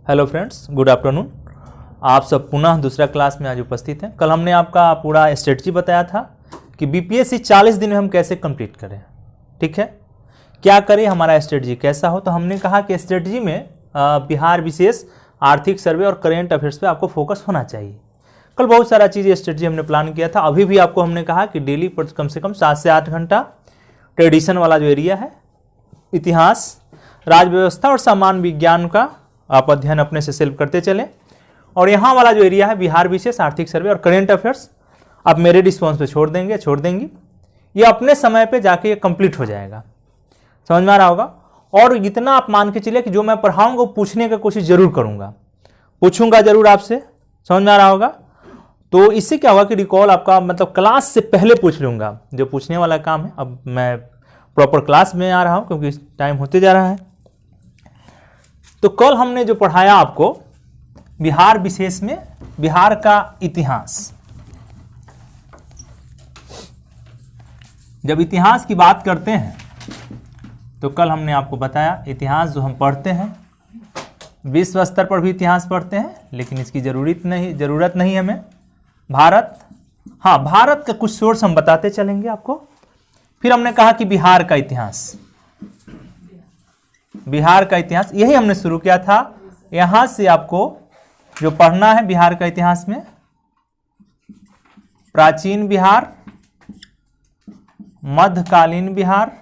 Hello friends, good afternoon. आप सब पुनः दूसरा क्लास में आज उपस्थित हैं। कल हमने आपका पूरा स्ट्रेटजी बताया था कि बीपीएससी 40 दिन में हम कैसे कंप्लीट करें। ठीक है, क्या करें, हमारा स्ट्रेटजी कैसा हो। तो हमने कहा कि स्ट्रेटजी में बिहार विशेष आर्थिक सर्वे और करेंट अफेयर्स पे आपको फोकस होना चाहिए। कल बहुत सारा चीज़ स्ट्रेटजी हमने प्लान किया था। अभी भी आपको हमने कहा कि डेली कम से कम 7 से 8 घंटा ट्रेडिशन वाला जो एरिया है, इतिहास, राज व्यवस्था और सामान्य विज्ञान का आप अध्ययन अपने से सेल्फ करते चलें। और यहाँ वाला जो एरिया है बिहार विशेष आर्थिक सर्वे और करेंट अफेयर्स, आप मेरे रिस्पॉन्स पे छोड़ देंगी, ये अपने समय पे जाके ये कंप्लीट हो जाएगा। समझ में आ रहा होगा। और इतना आप मान के चलिए कि जो मैं पढ़ाऊंगा वो पूछने की कोशिश जरूर करूंगा, पूछूंगा जरूर आपसे। समझ में आ रहा होगा। तो इससे क्या होगा कि रिकॉल आपका मतलब क्लास से पहले पूछ लूंगा, जो पूछने वाला काम है। अब मैं प्रॉपर क्लास में आ रहा हूं क्योंकि टाइम होते जा रहा है। तो कल हमने जो पढ़ाया आपको बिहार विशेष में बिहार का इतिहास, जब इतिहास की बात करते हैं तो कल हमने आपको बताया इतिहास जो हम पढ़ते हैं, विश्व स्तर पर भी इतिहास पढ़ते हैं, लेकिन इसकी जरूरत नहीं हमें। भारत का कुछ सोर्स हम बताते चलेंगे आपको। फिर हमने कहा कि बिहार का इतिहास यही हमने शुरू किया था। यहां से आपको जो पढ़ना है बिहार का इतिहास में, प्राचीन बिहार, मध्यकालीन बिहार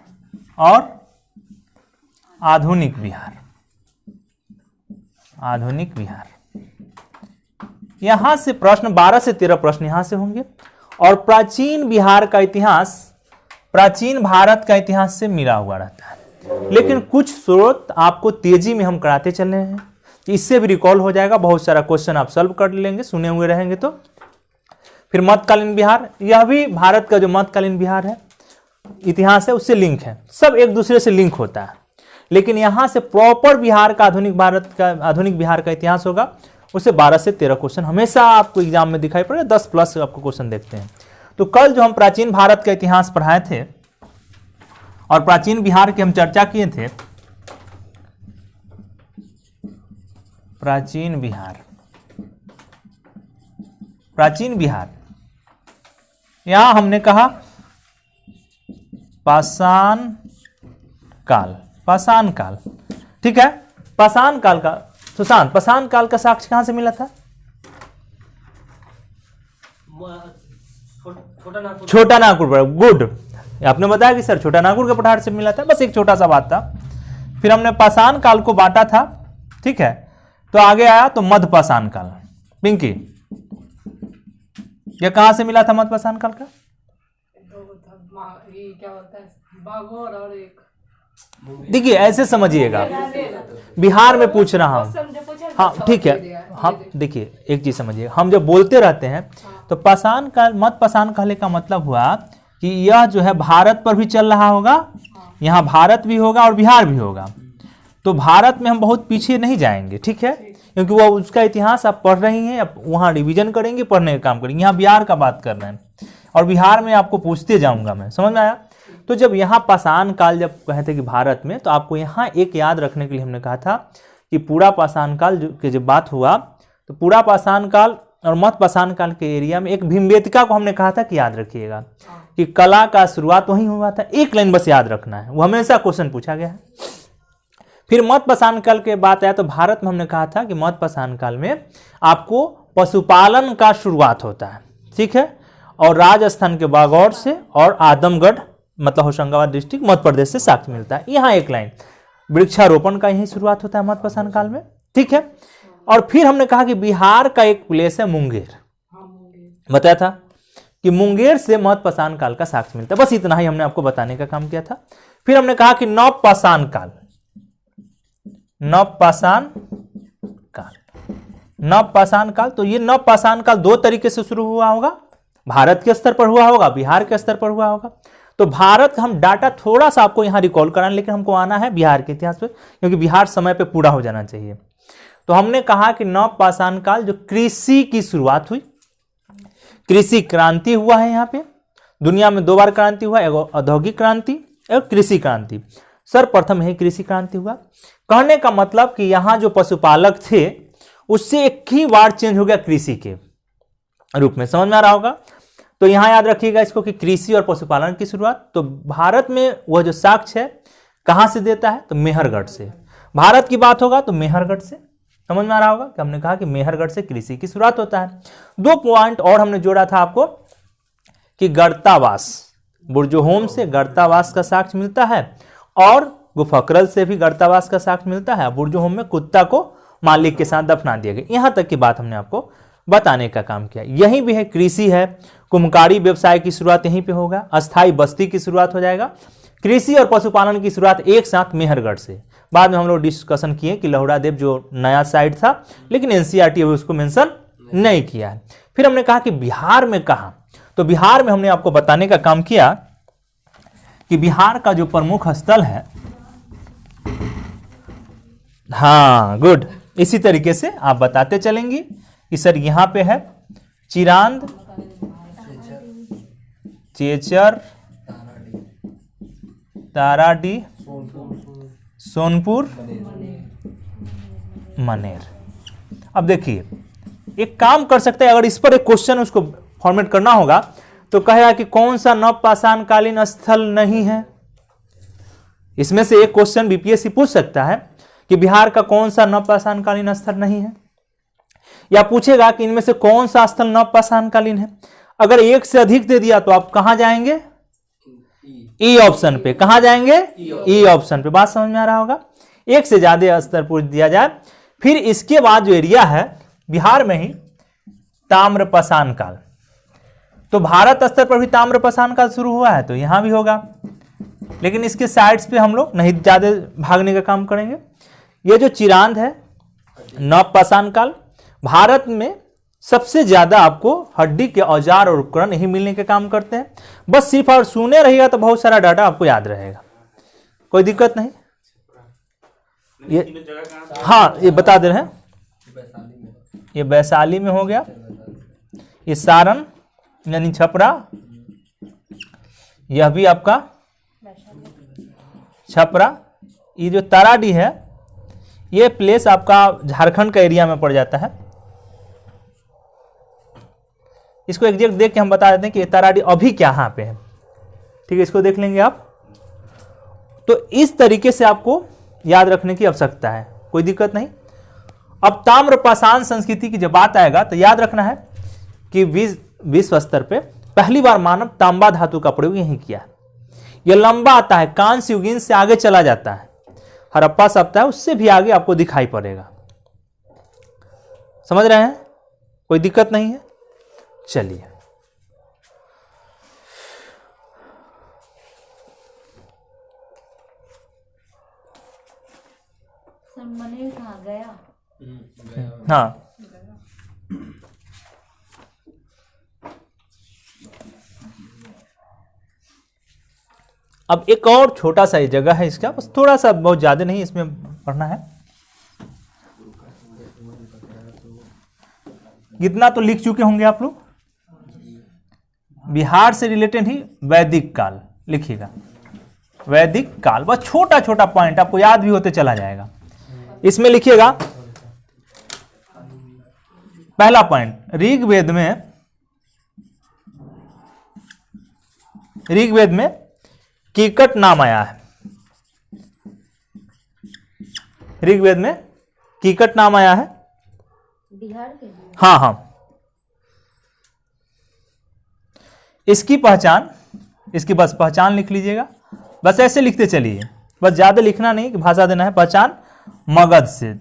और आधुनिक बिहार। यहां से प्रश्न 12 से 13 प्रश्न यहां से होंगे। और प्राचीन बिहार का इतिहास प्राचीन भारत का इतिहास से मिला हुआ रहता है, लेकिन कुछ स्रोत आपको तेजी में हम कराते चल रहे हैं, इससे भी रिकॉल हो जाएगा। बहुत सारा क्वेश्चन आप सॉल्व कर लेंगे, सुने हुए रहेंगे। तो फिर मध्यकालीन बिहार, यह भी भारत का जो मध्यकालीन बिहार है इतिहास है उससे लिंक है, सब एक दूसरे से लिंक होता है। लेकिन यहां से प्रॉपर बिहार का आधुनिक बिहार का इतिहास होगा, उससे 12 से 13 क्वेश्चन हमेशा आपको एग्जाम में दिखाई पड़ेगा। 10 प्लस आपको क्वेश्चन देखते हैं। तो कल जो हम प्राचीन भारत का इतिहास पढ़ाए थे और प्राचीन बिहार की हम चर्चा किए थे, प्राचीन बिहार यहां हमने कहा पाषाण काल। ठीक है, पाषाण काल का सुशांत, पाषाण काल का साक्ष्य कहां से मिला था? छोटा नागपुर पर। गुड, आपने बताया कि सर छोटा नागपुर के पठार से मिला था। बस एक छोटा सा बात था। फिर हमने पाषाण काल को बांटा था। ठीक है, तो आगे आया तो मध्य पाषाण काल। पिंकी, यह कहां से मिला था मध्य पाषाण काल का? देखिए ऐसे समझिएगा, बिहार में पूछ रहा हूं। हाँ ठीक है, हम देखिए एक चीज समझिए, हम जब बोलते रहते हैं तो पाषाण काल, मध्य पाषाण काल का मतलब हुआ कि यह जो है भारत पर भी चल रहा होगा, यहाँ भारत भी होगा और बिहार भी होगा। तो भारत में हम बहुत पीछे नहीं जाएंगे, ठीक है, क्योंकि वो उसका इतिहास आप पढ़ रही हैं, आप वहाँ रिवीजन करेंगे, पढ़ने का काम करेंगे। यहाँ बिहार का बात कर रहे हैं और बिहार में आपको पूछते जाऊंगा मैं। समझ में आया? तो जब यहाँ पाषाण काल जब कहते कि भारत में, तो आपको यहाँ एक याद रखने के लिए हमने कहा था कि पूरा पाषाण काल की जब बात हुआ तो पूरा पाषाण काल और मध्य पाषाण काल के एरिया में एक भीमबेटका को हमने कहा था कि याद रखिएगा कि कला का शुरुआत वहीं हुआ था। एक लाइन बस याद रखना है, वो हमेशा क्वेश्चन पूछा गया है। फिर मध्य पाषाण काल के बात आया तो भारत में हमने कहा था कि मध्य पाषाण काल में आपको पशुपालन का शुरुआत होता है। ठीक है, और राजस्थान के बागौर से और आदमगढ़ मतलब होशंगाबाद डिस्ट्रिक्ट मध्य प्रदेश से साक्ष्य मिलता है। यहाँ एक लाइन, वृक्षारोपण का यही शुरुआत होता है मध्य पाषाण काल में। ठीक है, और फिर हमने कहा कि बिहार का एक प्लेस है मुंगेर, बताया था कि मुंगेर से मध्य पाषाण काल का साक्ष्य मिलता है। बस इतना ही हमने आपको बताने का काम किया था। फिर हमने कहा कि नव पाषाण काल, तो ये नव पाषाण काल 2 तरीके से शुरू हुआ होगा, भारत के स्तर पर हुआ होगा, बिहार के स्तर पर हुआ होगा। तो भारत का हम डाटा थोड़ा सा आपको यहां रिकॉल कराएं, लेकिन हमको आना है बिहार के इतिहास पे, क्योंकि बिहार समय पे पूरा हो जाना चाहिए। तो हमने कहा कि नव पाषाण काल जो कृषि की शुरुआत हुई, कृषि क्रांति हुआ है। यहाँ पे दुनिया में 2 बार क्रांति हुआ, एगो औद्योगिक क्रांति और कृषि क्रांति। सर्वप्रथम यही कृषि क्रांति हुआ। कहने का मतलब कि यहां जो पशुपालक थे उससे एक ही बार चेंज हो गया कृषि के रूप में। समझ में आ रहा होगा? तो यहां याद रखिएगा इसको कि कृषि और पशुपालन की शुरुआत। तो भारत में वह जो साक्ष्य है कहां से देता है? तो मेहरगढ़ से। भारत की बात होगा तो मेहरगढ़ से। समझ में आ रहा होगा कि हमने कहा कि मेहरगढ़ से कृषि की शुरुआत होता है। 2 पॉइंट और हमने जोड़ा था आपको कि गर्तावास, बुर्जोहोम से गर्तावास का साक्ष्य मिलता है और गुफकरल से भी गर्तावास का साक्ष्य मिलता है। बुर्जोहोम में कुत्ता को मालिक के साथ दफना दिया गया। यहां तक की बात हमने आपको बताने का काम किया। यही भी है कृषि है। कुम्हकारी व्यवसाय की शुरुआत यहीं पे होगा। अस्थाई बस्ती की शुरुआत हो जाएगा। कृषि और पशुपालन की शुरुआत एक साथ मेहरगढ़ से। बाद में हम लोग डिस्कशन किए कि लहुड़ा देव जो नया साइट था, लेकिन एनसीईआरटी उसको मेंशन नहीं किया है। फिर हमने कहा कि बिहार में कहा, तो बिहार में हमने आपको बताने का काम किया कि बिहार का जो प्रमुख स्थल है, हाँ गुड, इसी तरीके से आप बताते चलेंगे कि सर यहां पे है चिरांद, चेचर, ताराडी, सोनपुर, मनेर। अब देखिए एक काम कर सकते हैं, अगर इस पर एक क्वेश्चन उसको फॉर्मेट करना होगा तो कहेगा कि कौन सा नवपाषाणकालीन स्थल नहीं है। इसमें से एक क्वेश्चन बीपीएससी पूछ सकता है कि बिहार का कौन सा नवपाषाणकालीन स्थल नहीं है, या पूछेगा कि इनमें से कौन सा स्थल नवपाषाणकालीन है। अगर एक से अधिक दे दिया तो आप कहां जाएंगे? ई ऑप्शन पे। कहां जाएंगे? ई ऑप्शन पे। बात समझ में आ रहा होगा? एक से ज्यादा स्तर पूछ दिया जाए। फिर इसके बाद जो एरिया है बिहार में ही ताम्रपाषाण काल, तो भारत स्तर पर भी ताम्रपाषाण काल शुरू हुआ है तो यहां भी होगा, लेकिन इसके साइड्स पे हम लोग नहीं ज्यादा भागने का काम करेंगे। ये जो चिरांद है नवपाषाण काल, भारत में सबसे ज्यादा आपको हड्डी के औजार और उपकरण यही मिलने के काम करते हैं। बस सिर्फ और सुने रहिएगा तो बहुत सारा डाटा आपको याद रहेगा, कोई दिक्कत नहीं। ये हाँ ये बता दे रहे हैं, ये वैशाली में हो गया, ये सारण यानी छपरा, यह भी आपका छपरा। ये जो ताराडी है ये प्लेस आपका झारखंड का एरिया में पड़ जाता है। इसको एग्जैक्ट देख के हम बता देते हैं कि ताराडी अभी कहां पे है। ठीक है, इसको देख लेंगे आप। तो इस तरीके से आपको याद रखने की आवश्यकता है, कोई दिक्कत नहीं। अब ताम्रपाषाण संस्कृति की जब बात आएगा तो याद रखना है कि विश्व स्तर पे पहली बार मानव तांबा धातु का प्रयोग यहीं किया। यह लंबा आता है, कांस्य युगीन से आगे चला जाता है, हड़प्पा सप्ताह उससे भी आगे आपको दिखाई पड़ेगा। समझ रहे हैं? कोई दिक्कत नहीं है। चलिए मनेर कहाँ गया? हाँ अब एक और छोटा सा ये जगह है इसका, बस थोड़ा सा, बहुत ज्यादा नहीं इसमें पढ़ना है। इतना तो लिख चुके होंगे आप लोग। बिहार से रिलेटेड ही वैदिक काल लिखिएगा, वैदिक काल। बस छोटा छोटा पॉइंट आपको याद भी होते चला जाएगा। इसमें लिखिएगा पहला पॉइंट, ऋग्वेद में कीकट नाम आया है। ऋग्वेद में कीकट नाम आया है बिहार के? हाँ हाँ। इसकी पहचान, इसकी बस पहचान लिख लीजिएगा, बस ऐसे लिखते चलिए, बस ज्यादा लिखना नहीं कि भाषा देना है। पहचान मगध से,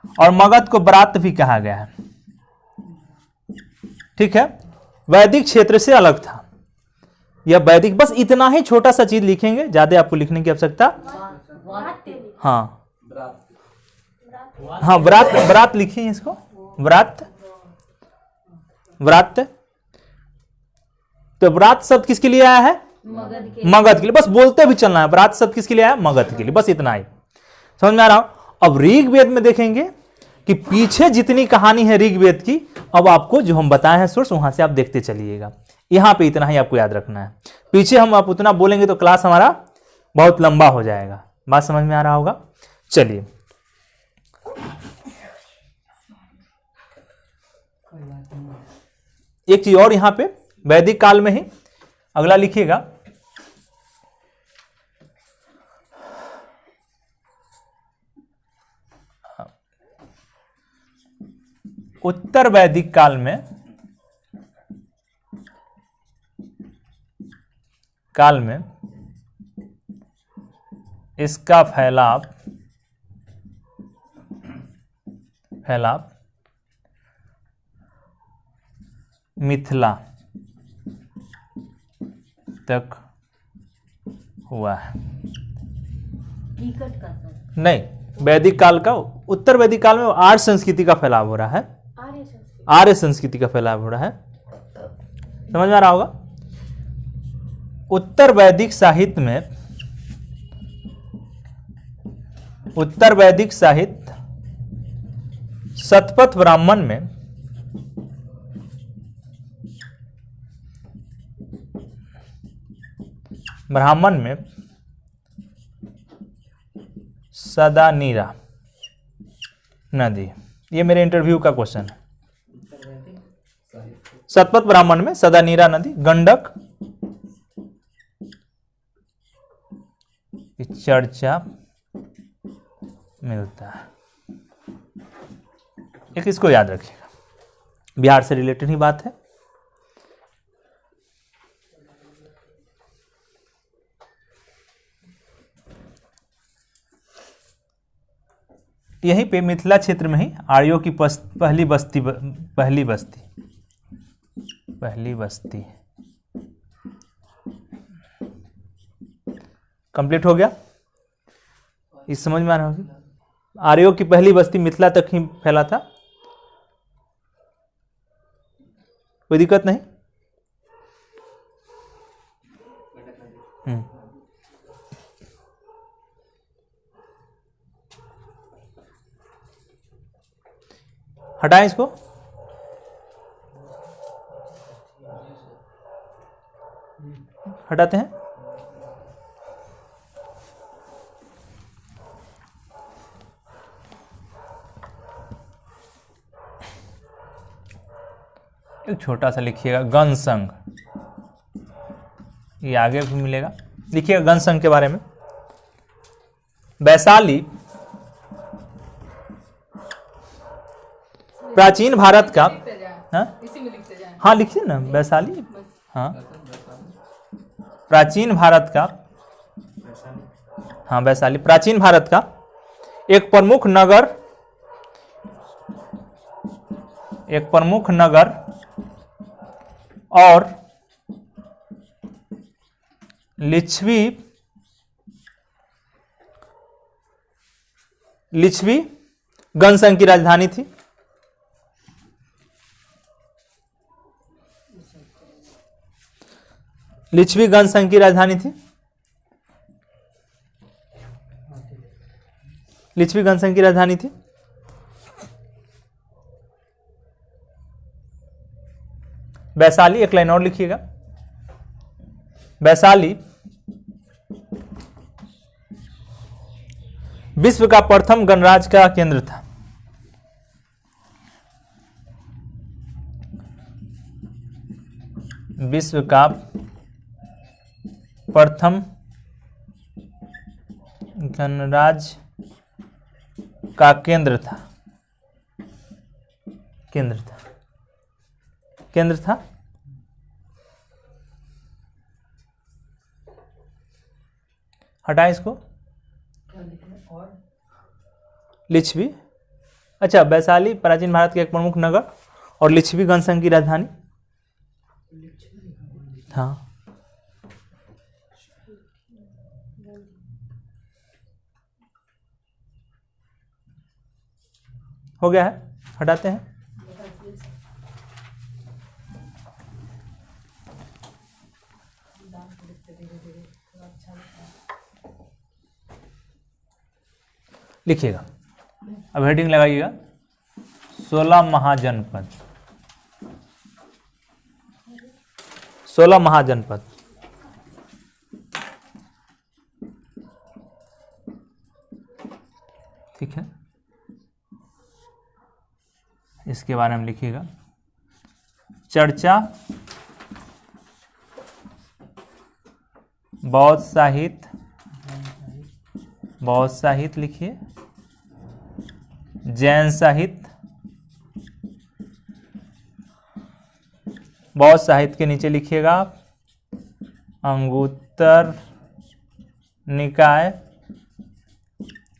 और मगध को ब्रात भी कहा गया है। ठीक है, वैदिक क्षेत्र से अलग था यह वैदिक। बस इतना ही छोटा सा चीज लिखेंगे, ज्यादा आपको लिखने की आवश्यकता। हाँ हाँ व्रात, व्रात लिखिए इसको, व्रात, व्रात। तो व्रात शब्द किसके लिए आया है? मगध के लिए। बस बोलते भी चलना है, व्रात शब्द किसके लिए आया? मगध के लिए। बस इतना ही समझ में आ रहा हो। अब ऋग्वेद में देखेंगे कि पीछे जितनी कहानी है ऋग्वेद की, अब आपको जो हम बताए हैं सोर्स, वहां से आप देखते चलिएगा। यहां पे इतना ही आपको याद रखना है। पीछे हम आप उतना बोलेंगे तो क्लास हमारा बहुत लंबा हो जाएगा। बात समझ में आ रहा होगा। चलिए एक चीज और यहां पे वैदिक काल में ही अगला लिखिएगा। उत्तर वैदिक काल में इसका फैलाव मिथिला तक हुआ है। टिकट का सर नहीं, वैदिक काल का, उत्तर वैदिक काल में आर्य संस्कृति का फैलाव हो रहा है। आर्य संस्कृति का फैलाव हो रहा है, समझ में आ रहा होगा। उत्तर वैदिक साहित्य शतपथ ब्राह्मण में सदानीरा नदी, ये मेरे इंटरव्यू का क्वेश्चन है। शतपथ ब्राह्मण में सदानीरा नदी, गंडक की चर्चा मिलता है। एक इसको याद रखिएगा, बिहार से रिलेटेड ही बात है। यहीं पे मिथिला क्षेत्र में ही आर्यों की पहली बस्ती कंप्लीट हो गया। इस समझ में आ रहा होगी। आर्यों की पहली बस्ती मिथिला तक ही फैला था, कोई दिक्कत नहीं। हटाएं इसको। हटाते हैं। एक छोटा सा लिखिएगा गण संघ, ये आगे भी मिलेगा। लिखिएगा गण संघ के बारे में। वैशाली प्राचीन भारत का, हाँ लिखिए ना वैशाली, हाँ प्राचीन भारत का, हाँ वैशाली प्राचीन भारत का एक प्रमुख नगर और लिच्छवी गणसंघ की राजधानी थी। लिच्छवी गणसंघ की राजधानी थी। लिच्छवी गणसंघ की राजधानी थी। वैशाली, एक लाइन और लिखिएगा। वैशाली विश्व का प्रथम गणराज्य का केंद्र था। विश्व का प्रथम गणराज्य का केंद्र था। हटाएं इसको। लिच्छवी, अच्छा वैशाली प्राचीन भारत के एक प्रमुख नगर और लिच्छवी गणसंघ की राजधानी। हाँ हो गया है, हटाते हैं। लिखिएगा, अब हेडिंग लगाइएगा 16 महाजनपद। 16 महाजनपद ठीक है, इसके बारे में लिखिएगा। चर्चा बौद्ध साहित्य, बौद्ध साहित्य लिखिए। जैन साहित्य, बौद्ध साहित्य के नीचे लिखिएगा आप अंगुत्तर निकाय,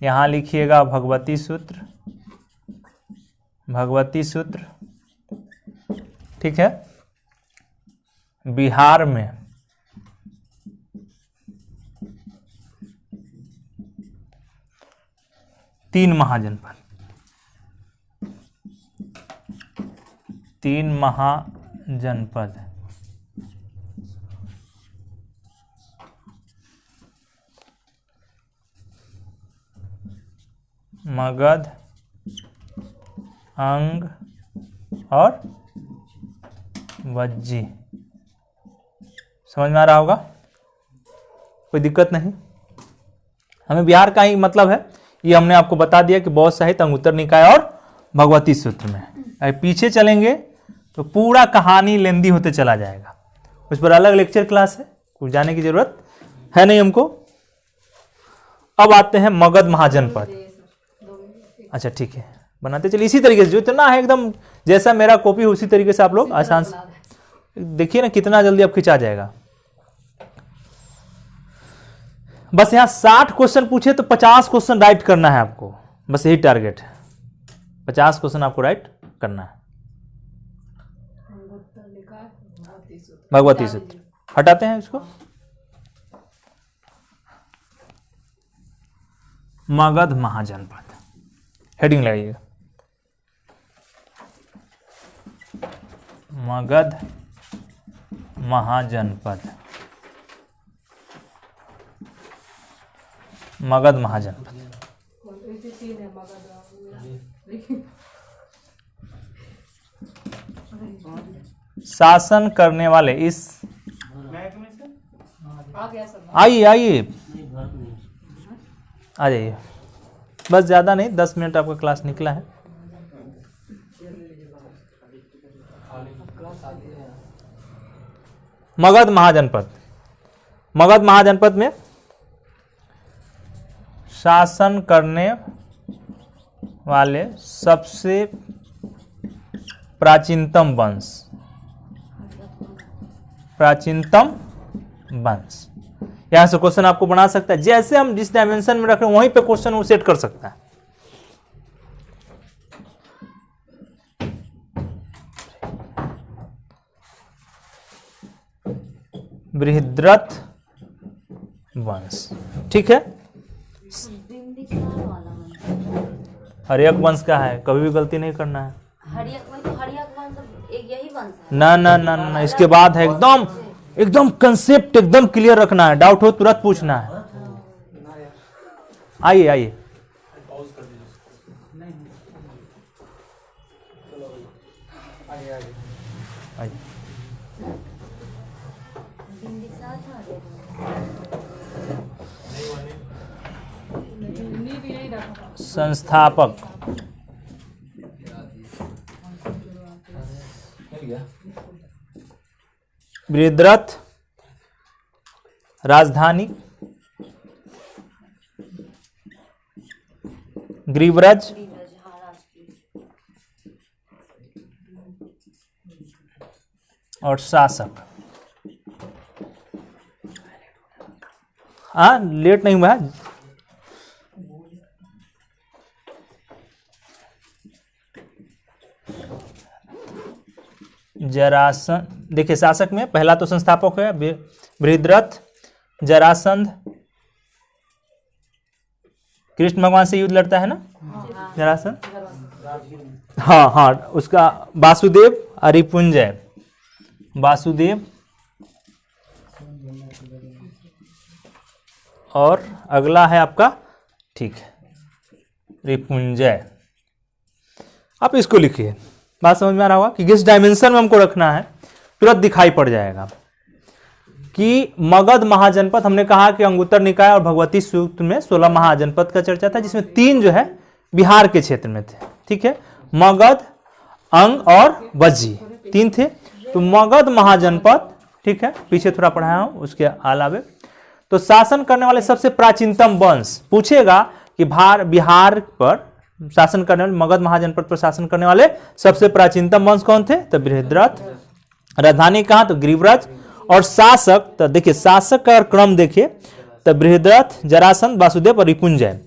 यहाँ लिखिएगा भगवती सूत्र, भगवती सूत्र। ठीक है, बिहार में तीन महाजनपद, तीन महाजनपद, मगध, अंग और वज्जी। समझ में आ रहा होगा, कोई दिक्कत नहीं। हमें बिहार का ही मतलब है, ये हमने आपको बता दिया कि बौद्ध साहित्य, अंगुत्तर निकाय और भगवती सूत्र में। अगर पीछे चलेंगे तो पूरा कहानी लेंदी होते चला जाएगा, उस पर अलग लेक्चर क्लास है, कुछ जाने की जरूरत है नहीं हमको। अब आते हैं मगध महाजनपद। अच्छा ठीक है, बनाते चलिए इसी तरीके से, जो इतना है एकदम जैसा मेरा कॉपी है उसी तरीके से आप लोग आसान से देखिए ना, कितना जल्दी अब खिंचा जाएगा। बस यहां 60 क्वेश्चन पूछे तो 50 क्वेश्चन राइट करना है आपको, बस यही टारगेट है, 50 क्वेश्चन आपको राइट करना है। भगवती सूत्र हटाते हैं इसको। मगध महाजनपद हेडिंग लगाइएगा, मगध महाजनपद, मगध महाजनपद। शासन करने वाले इस, आइए आइए आ जाइए, बस ज़्यादा नहीं, 10 मिनट आपका क्लास निकला है। मगध महाजनपद, मगध महाजनपद में शासन करने वाले सबसे प्राचीनतम वंश, प्राचीनतम वंश। यहां से क्वेश्चन आपको बना सकता है, जैसे हम जिस डायमेंशन में रख रहे हैं वहीं पे क्वेश्चन वो सेट कर सकता है। बृहद्रथ वंश, ठीक है, हर्यक वंश का है, कभी भी गलती नहीं करना है। ना ना ना ना, इसके बाद है एकदम एकदम कंसेप्ट एकदम क्लियर रखना है, डाउट हो तुरंत पूछना है। आइए आइए, संस्थापक बृहद्रथ, राजधानी ग्रीवराज, और शासक। हाँ लेट नहीं हुआ है, जरासंध। देखिए शासक में पहला तो संस्थापक है बृहद्रथ, जरासंध, कृष्ण भगवान से युद्ध लड़ता है ना जरासंध। हाँ हाँ, उसका वासुदेव, अरिपुंजय, वासुदेव, और अगला है आपका, ठीक है, रिपुंजय। आप इसको लिखिए, बात समझ में आ रहा होगा कि किस डायमेंशन में हमको रखना है, तुरंत दिखाई पड़ जाएगा कि मगध महाजनपद। हमने कहा कि अंगुत्तर निकाय और भगवती सूत्र में 16 महाजनपद का चर्चा था, जिसमें 3 जो है बिहार के क्षेत्र में थे, ठीक है। मगध, अंग और बज्जी 3 थे। तो मगध महाजनपद, ठीक है, पीछे थोड़ा पढ़ाया हूं उसके अलावे। तो शासन करने वाले सबसे प्राचीनतम वंश पूछेगा कि बिहार पर शासन करने वाले, मगध महाजनपद पर शासन करने वाले सबसे प्राचीनतम वंश कौन थे? तो बृहद्रथ। राजधानी कहाँ? तो गिरिव्रज। और शासक, तो देखिए शासक का क्रम देखिए, तो बृहद्रथ, जरासंध, वासुदेव और रिपुंजय।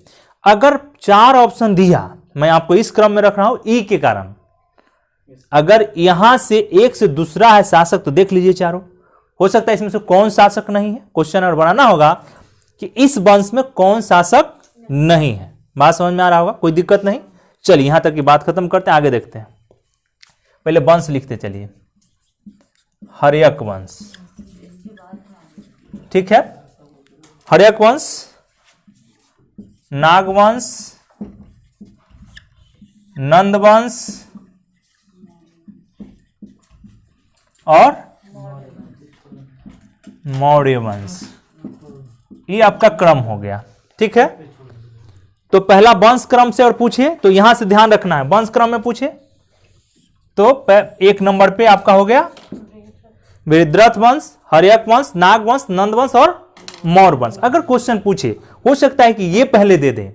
अगर 4 ऑप्शन दिया, मैं आपको इस क्रम में रख रहा हूं ई के कारण। अगर यहां से एक से दूसरा है शासक तो देख लीजिए चारों, हो सकता है इसमें से कौन शासक नहीं है। क्वेश्चन और बढ़ाना होगा कि इस वंश में कौन शासक नहीं है। बात समझ में आ रहा होगा, कोई दिक्कत नहीं। चलिए यहां तक की बात खत्म करते हैं, आगे देखते हैं। पहले वंश लिखते चलिए, हर्यक वंश, ठीक है। हर्यक वंश, नागवंश, नंदवंश और मौर्य वंश। ये आपका क्रम हो गया, ठीक है। तो पहला वंश क्रम से और पूछिए, तो यहां से ध्यान रखना है, वंश क्रम में पूछे तो 1 नंबर पे आपका हो गया बृहद्रथ वंश, हर्यक वंश, नागवंश, नंदवंश और मौर्य वंश। अगर क्वेश्चन पूछे, हो सकता है कि ये पहले दे दें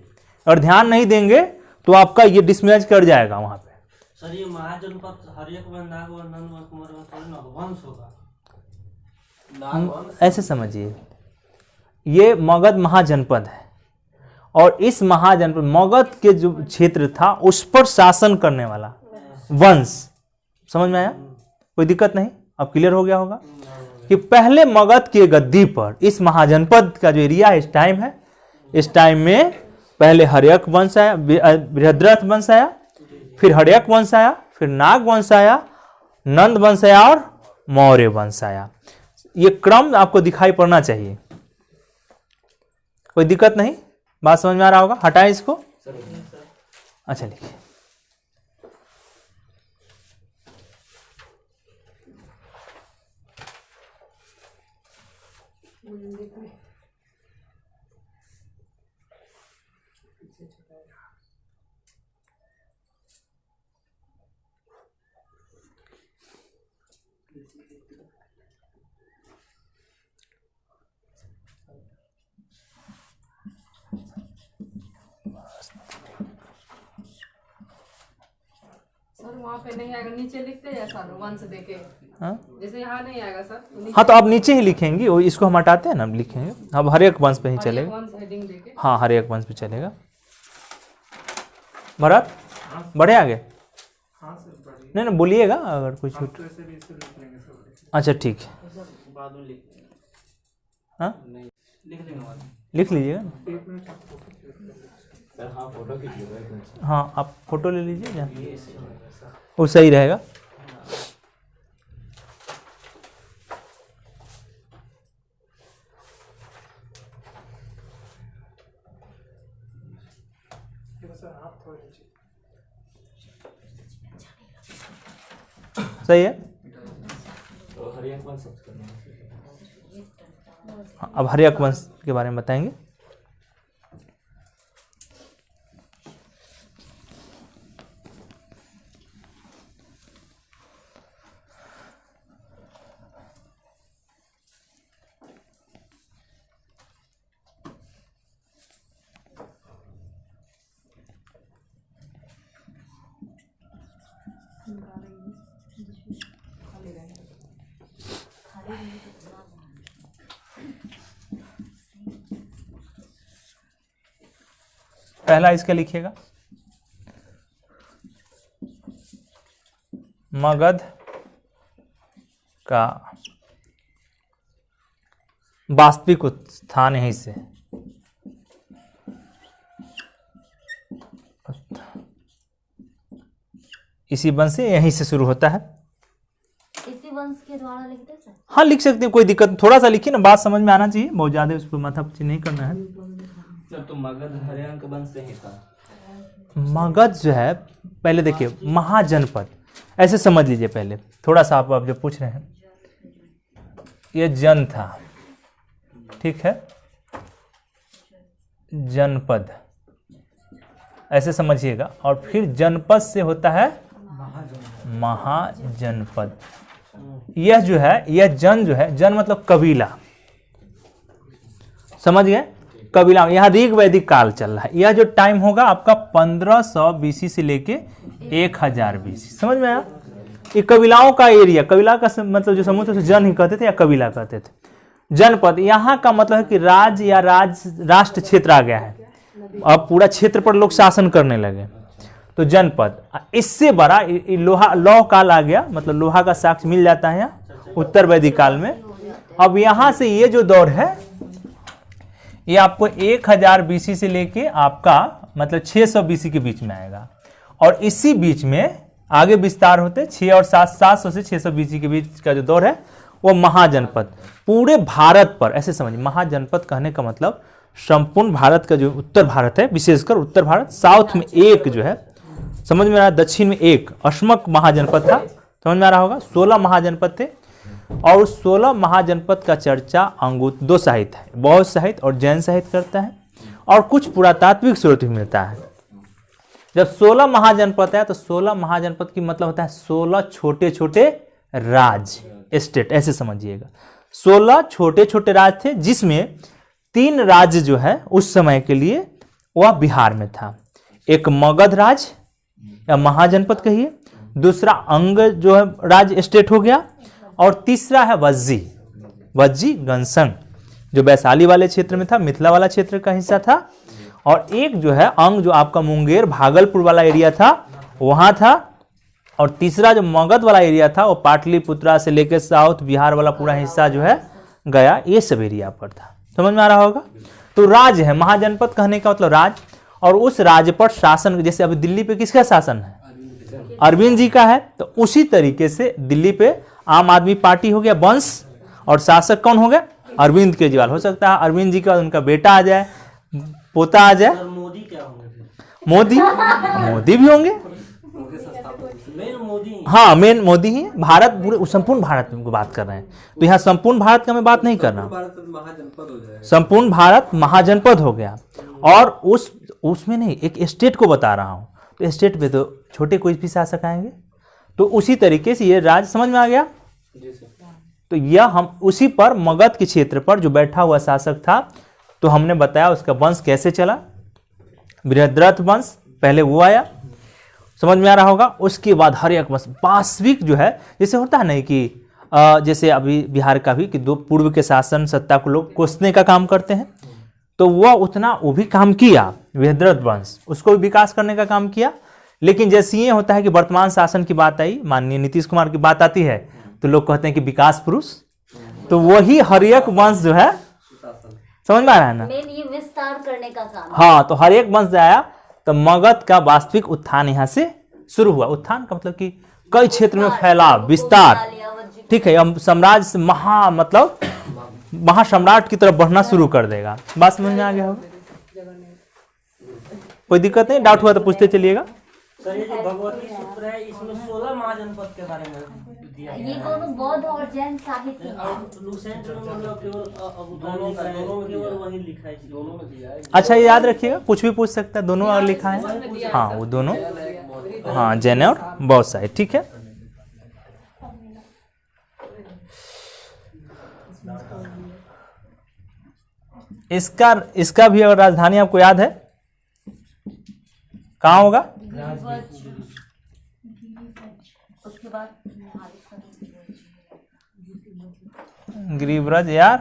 और ध्यान नहीं देंगे तो आपका ये डिसमैच कर जाएगा वहां पे। सर ये महाजनपद हर्यक वंश, नागवंश, नंदवंश, मौर्य वंश वंश होगा। ऐसे समझिए, ये मगध महाजनपद है और इस महाजनपद मगध के जो क्षेत्र था उस पर शासन करने वाला वंश। समझ में आया? कोई दिक्कत नहीं, अब क्लियर हो गया होगा कि पहले मगध के गद्दी पर इस महाजनपद का जो एरिया इस टाइम है, इस टाइम में पहले हर्यक वंश आया, बृहद्रथ वंश आया, फिर हर्यक वंश आया, फिर नाग वंश आया, नंद वंश आया और मौर्य वंश आया। ये क्रम आपको दिखाई पड़ना चाहिए, कोई दिक्कत नहीं। बात समझ में आ रहा होगा, हटाएं इसको। अच्छा लिखिए, सर वहाँ पे नहीं आएगा, नीचे लिखते हैं सर वंश देके। हाँ जैसे यहाँ नहीं आएगा सर तो नीचे हाँ, तो आप नीचे ही लिखेंगे, वो इसको हम हटाते हैं ना, अब लिखेंगे अब हर्यक वंश पे ही चलेगा। वंश हेडिंग देके। हाँ, हर्यक वंश पे चलेगा। भरत बढ़े आगे? नहीं नहीं, बोलिएगा अगर कुछ छूट। अच्छा ठीक है, बाद में लिख लेंगे। हाँ लिख लेंगे बाद में। लिख लीजिएगा ना। हाँ आप फोटो ले लीजिए ना, वो सही रहेगा। सही है। हाँ, अब हर्यक वंश के बारे में बताएंगे। पहला इसका लिखिएगा, मगध का वास्तविक स्थान यहीं से, इसी वंश से यहीं से शुरू होता है। इसी वंश के द्वारा लिखते सर? हाँ लिख सकते हैं, कोई दिक्कत नहीं। थोड़ा सा लिखिए ना, बात समझ में आना चाहिए, बहुत ज्यादा उस पर माथापच्ची नहीं करना है। सर तो मगध हर्यक वंश से ही था। मगध जो है, पहले देखिए महाजनपद, ऐसे समझ लीजिए पहले थोड़ा सा, आप जो पूछ रहे हैं, ये जन था, ठीक है, जनपद ऐसे समझिएगा। और फिर जनपद से होता है महाजनपद। यह जो है, यह जन जो है, जन मतलब कबीला, समझ गए, कबीला। यहाँ ऋग वैदिक काल चल रहा है। यह जो टाइम होगा आपका 1500 बीसी से लेके 1000 बीसी, समझ में आया। ये कबीलाओं का एरिया, कबीला का मतलब जो समूह थे जन ही कहते थे या कबीला कहते थे। जनपद यहाँ का मतलब है कि राज्य या राष्ट्र क्षेत्र आ गया है, अब पूरा क्षेत्र पर लोग शासन करने लगे, तो जनपद। इससे बड़ा लोहा लौह काल आ गया, मतलब लोहा का साक्ष्य मिल जाता है यहाँ उत्तर वैदिक काल में। अब यहाँ से ये जो दौर है ये आपको 1000 बीसी से लेके आपका मतलब 600 बीसी के बीच में आएगा। और इसी बीच में आगे विस्तार होते 6 और 700 से 600 बीसी के बीच का जो दौर है वो महाजनपद। पूरे भारत पर, ऐसे समझिए, महाजनपद कहने का मतलब संपूर्ण भारत का जो उत्तर भारत है, विशेषकर उत्तर भारत, साउथ में एक जो है, समझ में आ रहा है, दक्षिण में एक अश्मक महाजनपद था, समझ में आ रहा होगा। 16 महाजनपद थे और उस 16 महाजनपद का चर्चा दो साहित्य है, बौद्ध साहित्य और जैन साहित्य करता है, और कुछ पुरातात्विक स्रोत भी मिलता है। जब 16 महाजनपद है तो 16 महाजनपद की मतलब होता है 16 छोटे छोटे राज्य, स्टेट, ऐसे समझिएगा। 16 छोटे छोटे राज्य थे, जिसमें 3 राज्य जो है उस समय के लिए वह बिहार में था। एक मगध राज्य या महाजनपद कहिए, दूसरा अंग जो है राज्य स्टेट हो गया, और तीसरा है वज्जी गंसंग जो वैशाली वाले क्षेत्र में था, मिथिला वाला क्षेत्र का हिस्सा था, और एक जो है अंग जो आपका मुंगेर भागलपुर वाला एरिया था वहां था, और तीसरा जो मगध वाला एरिया था वो पाटलिपुत्रा से लेकर साउथ बिहार वाला पूरा हिस्सा जो है गया, ये सब एरिया पर था, समझ में आ रहा होगा। तो राज्य है, महाजनपद कहने का मतलब राज्य, और उस राज्य पर शासन, जैसे अभी दिल्ली पे किसका शासन है, अरविंद जी का है, तो उसी तरीके से दिल्ली पे आम आदमी पार्टी हो गया वंश, और शासक कौन हो गया, अरविंद केजरीवाल। हो सकता है अरविंद जी के बाद उनका बेटा आ जाए, पोता आ जाए, मोदी क्या होंगे, मोदी भी होंगे, मेन मोदी, हाँ मेन मोदी ही। भारत पूरे संपूर्ण भारत में बात कर रहे हैं, तो यहाँ संपूर्ण भारत का मैं बात नहीं कर रहा हूँ, संपूर्ण भारत महाजनपद हो गया। और उसमें नहीं, एक स्टेट को बता रहा हूँ, तो स्टेट पे तो छोटे कोई भी शासक आएंगे, तो उसी तरीके से ये राज्य, समझ में आ गया। तो यह हम उसी पर मगध के क्षेत्र पर जो बैठा हुआ शासक था, तो हमने बताया उसका वंश कैसे चला, बृहद्रथ वंश पहले वो आया, समझ में आ रहा होगा। उसके बाद हर एक वंश वास्तविक जो है, जैसे होता है नहीं कि जैसे अभी बिहार का भी कि दो पूर्व के शासन सत्ता को लोग कोसने का काम करते हैं, तो वह उतना वो भी काम किया, बृहद्रथ वंश उसको भी विकास करने का काम किया। लेकिन जैसे ये होता है कि वर्तमान शासन की बात आई, माननीय नीतीश कुमार की बात आती है, तो लोग कहते हैं कि विकास पुरुष, तो वही हरियक वंश जो है, समझ में आ रहा है ना, मेन ये विस्तार करने का काम। हाँ, तो हरियक वंश आया, तो मगध का वास्तविक उत्थान यहाँ से शुरू हुआ। उत्थान का मतलब कि कई क्षेत्र में फैला, विस्तार, ठीक है। हम साम्राज्य से मतलब महासम्राट की तरफ बढ़ना शुरू कर देगा। बात समझ में आ गया होगा, कोई दिक्कत नहीं, डाउट हुआ तो पूछते चलिएगा। सर ये जो भगवती सूत्र है इसमें 16 महाजनपद के बारे में दिया ये गया है। दोनों बौद्ध और जैन साहित्य हैं। अब लूसेंट में मतलब केवल वही लिखा है, दोनों में दिया है। अच्छा, ये याद रखिएगा, कुछ भी पूछ सकता है, दोनों और लिखा है, हाँ वो दोनों, हाँ जैन और बौद्ध साहित्य, ठीक है। इसका भी अगर राजधानी आपको याद है, कहाँ होगा, उसके बाद गिरिव्रज या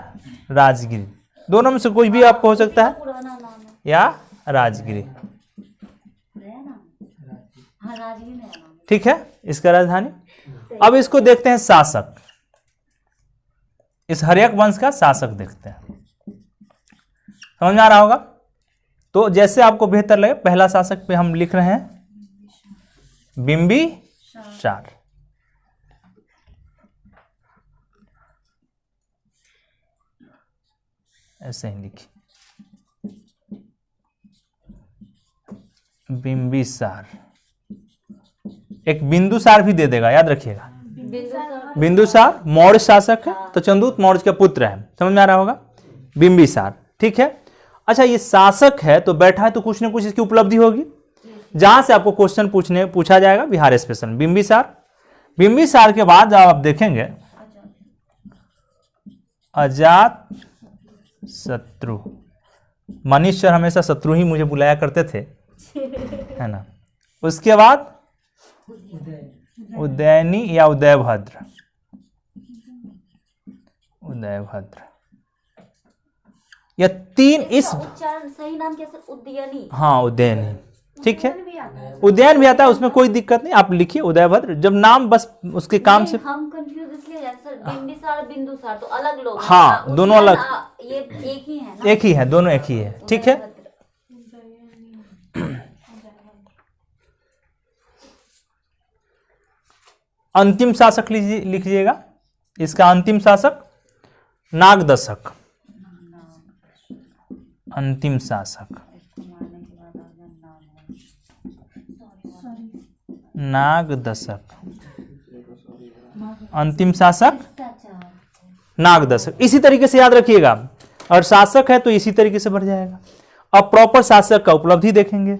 राजगिरी, दोनों में से कोई भी आपको हो सकता है, पुराना नाम है, या राजगिरी, नया नाम, हाँ राजगीर नया नाम। ठीक है, इसका राजधानी। अब इसको देखते हैं शासक, इस हर्यक वंश का शासक देखते हैं, समझ में आ रहा होगा। तो जैसे आपको बेहतर लगे, पहला शासक पे हम लिख रहे हैं बिंबिसार, ऐसे ही लिखिए, बिंबिसार। एक बिंदुसार भी दे देगा, याद रखिएगा, बिंदुसार मौर्य शासक है, तो चंद्रगुप्त मौर्य का पुत्र है, समझ में आ रहा होगा, बिंबिसार, ठीक है। अच्छा, ये शासक है तो बैठा है, तो कुछ ना कुछ इसकी उपलब्धि होगी। जहां से आपको क्वेश्चन पूछा जाएगा बिहार स्पेशल में। बिंबिसार, बिंबिसार के बाद आप देखेंगे अजात शत्रु। मनीष सर हमेशा शत्रु ही मुझे बुलाया करते थे, है ना। उसके बाद उदयनी या उदयभद्र, उदयभद्र। यह तीन इस उच्चारण सही नाम कैसे? उद्यनी। हाँ उदयनी, ठीक है। उदयन भी आता है, उसमें कोई दिक्कत नहीं, आप लिखिए उदयभद्र। जब नाम बस उसके काम से हम कंफ्यूज इसलिए हैं सर, बिंबिसार बिंदुसार तो अलग लोग हैं। हाँ, दोनों अलग। ये एक ही है ना? एक ही है, दोनों एक ही है, ठीक है। अंतिम शासक लिखिएगा। इसका अंतिम शासक नागदशक, अंतिम शासक नागदशक, अंतिम शासक नागदशक। इसी तरीके से याद रखिएगा, और शासक है तो इसी तरीके से बढ़ जाएगा। अब प्रॉपर शासक का उपलब्धि देखेंगे।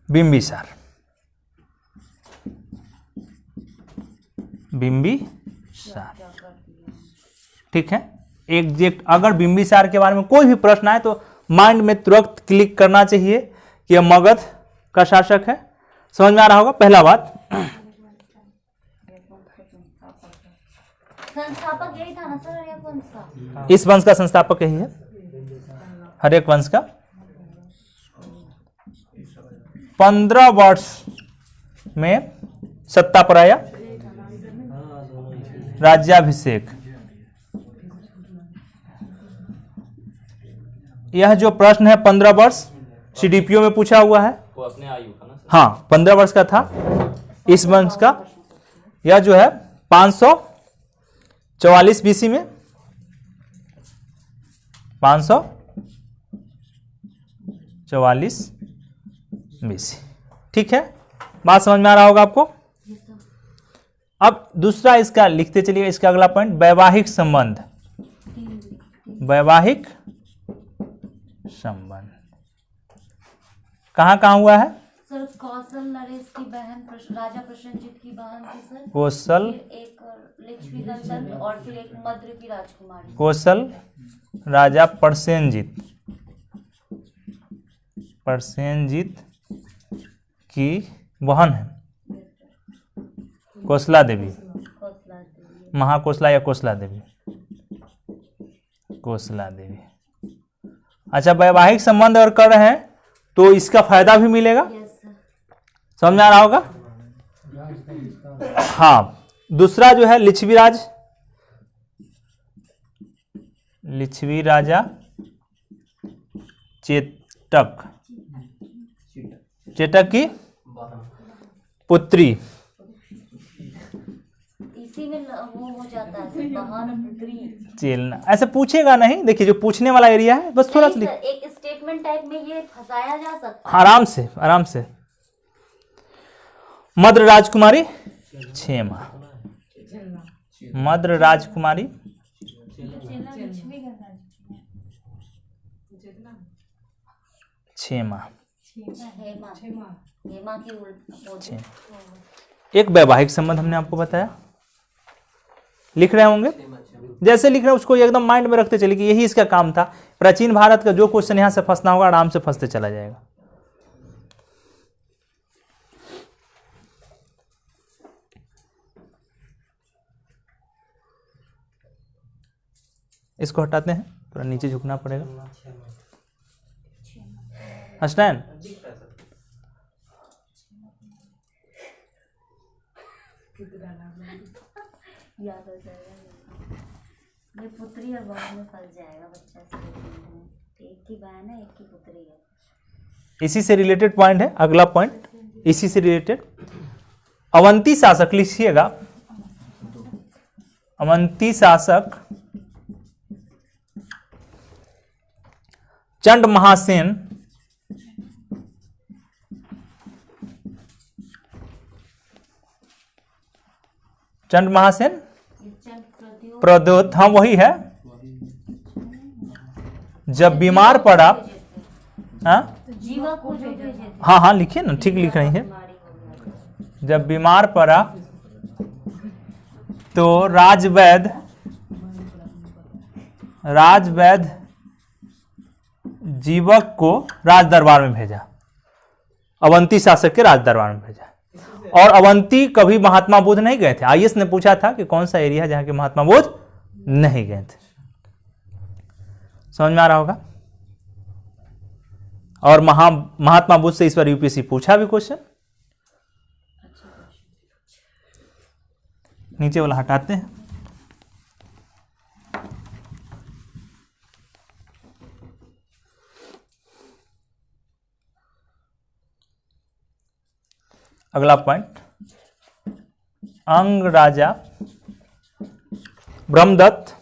बिंबिसार, बिंबिसार, ठीक है। एग्जैक्ट अगर बिंबिसार के बारे में कोई भी प्रश्न आए तो माइंड में तुरंत क्लिक करना चाहिए कि यह मगध का शासक है। समझ में आ रहा होगा। पहला बात, संस्थापक यही था ना सर, हर्यक वंश का? इस वंश का संस्थापक यही है, हर्यक वंश का। 15 वर्ष में सत्ता पर आया, राज्याभिषेक। यह जो प्रश्न है 15 वर्ष सीडीपीओ में पूछा हुआ है, वो अपने आयु का ना। हाँ 15 वर्ष का था इस वंश का। यह जो है 544 बीसी में, 544 बीसी, ठीक है। बात समझ में आ रहा होगा आपको। अब दूसरा इसका लिखते चलिए, इसका अगला पॉइंट वैवाहिक संबंध, वैवाहिक संबंध कहाँ कहाँ हुआ है? सर कौशल नरेश की बहन राजा प्रसेनजीत की बहन थी सर। कौशल, फिर एक लक्ष्मीनंदन और फिर एक मद्र की राजकुमारी। कौशल राजा प्रसेनजीत, प्रसेनजीत की बहन है कौशला देवी, कौशला देवी। महाकौशला या कौशला देवी, कौशला देवी। अच्छा, वैवाहिक संबंध अगर कर रहे हैं तो इसका फायदा भी मिलेगा। Yes sir. समझ में आ रहा होगा। हाँ, दूसरा जो है लिच्छवी राज, लिच्छवी राजा चेटक, चेटक की पुत्री। इसी में वो हो जाता है सर, बहन पुत्री। चेलना ऐसे पूछेगा नहीं, देखिए जो पूछने वाला एरिया है बस थोड़ा सा नहीं सर, एक स्टेटमेंट टाइप में ये फंसाया जा सकता है। आराम से, आराम से। मद्र राजकुमारी क्षेमा, मद्र राजकुमारी क्षेमा। हेमा, हेमा की उल्टी। एक वैवाहिक संबंध हमने आपको बताया, लिख रहे होंगे। जैसे लिख रहे हैं उसको एकदम माइंड में रखते चलिए कि यही इसका काम था। प्राचीन भारत का जो क्वेश्चन यहां से फंसना होगा आराम से फंसते चला जाएगा। इसको हटाते हैं, थोड़ा नीचे झुकना पड़ेगा। हसनैन, याद हो जाएगा। ये पुत्री और बहन में फंस जाएगा बच्चा से। एक की बहन है, एक की पुत्री है। इसी से रिलेटेड पॉइंट है अगला पॉइंट, इसी से रिलेटेड। अवंती शासक लिखिएगा, अवंती शासक चंड महासेन चंड महासेन चंद प्रद्योत। प्रद्योत, हाँ वही है। जब बीमार पड़ा, हाँ जीवा को जो भेजे थे, हाँ हाँ लिखिए ना, ठीक लिख रही है। बीमारी हो गया। जब बीमार पड़ा तो राजवैद्य जीवक को राज दरबार में भेजा, अवंती शासक के राज दरबार में भेजा। और अवंती कभी महात्मा बुद्ध नहीं गए थे। आईएएस ने पूछा था कि कौन सा एरिया है जहां के महात्मा बुद्ध नहीं गए थे। समझ में आ रहा होगा। और महात्मा बुद्ध से इस बार यूपीएससी पूछा भी क्वेश्चन। नीचे वाला हटाते हैं। अगला पॉइंट, अंग राजा ब्रह्मदत्त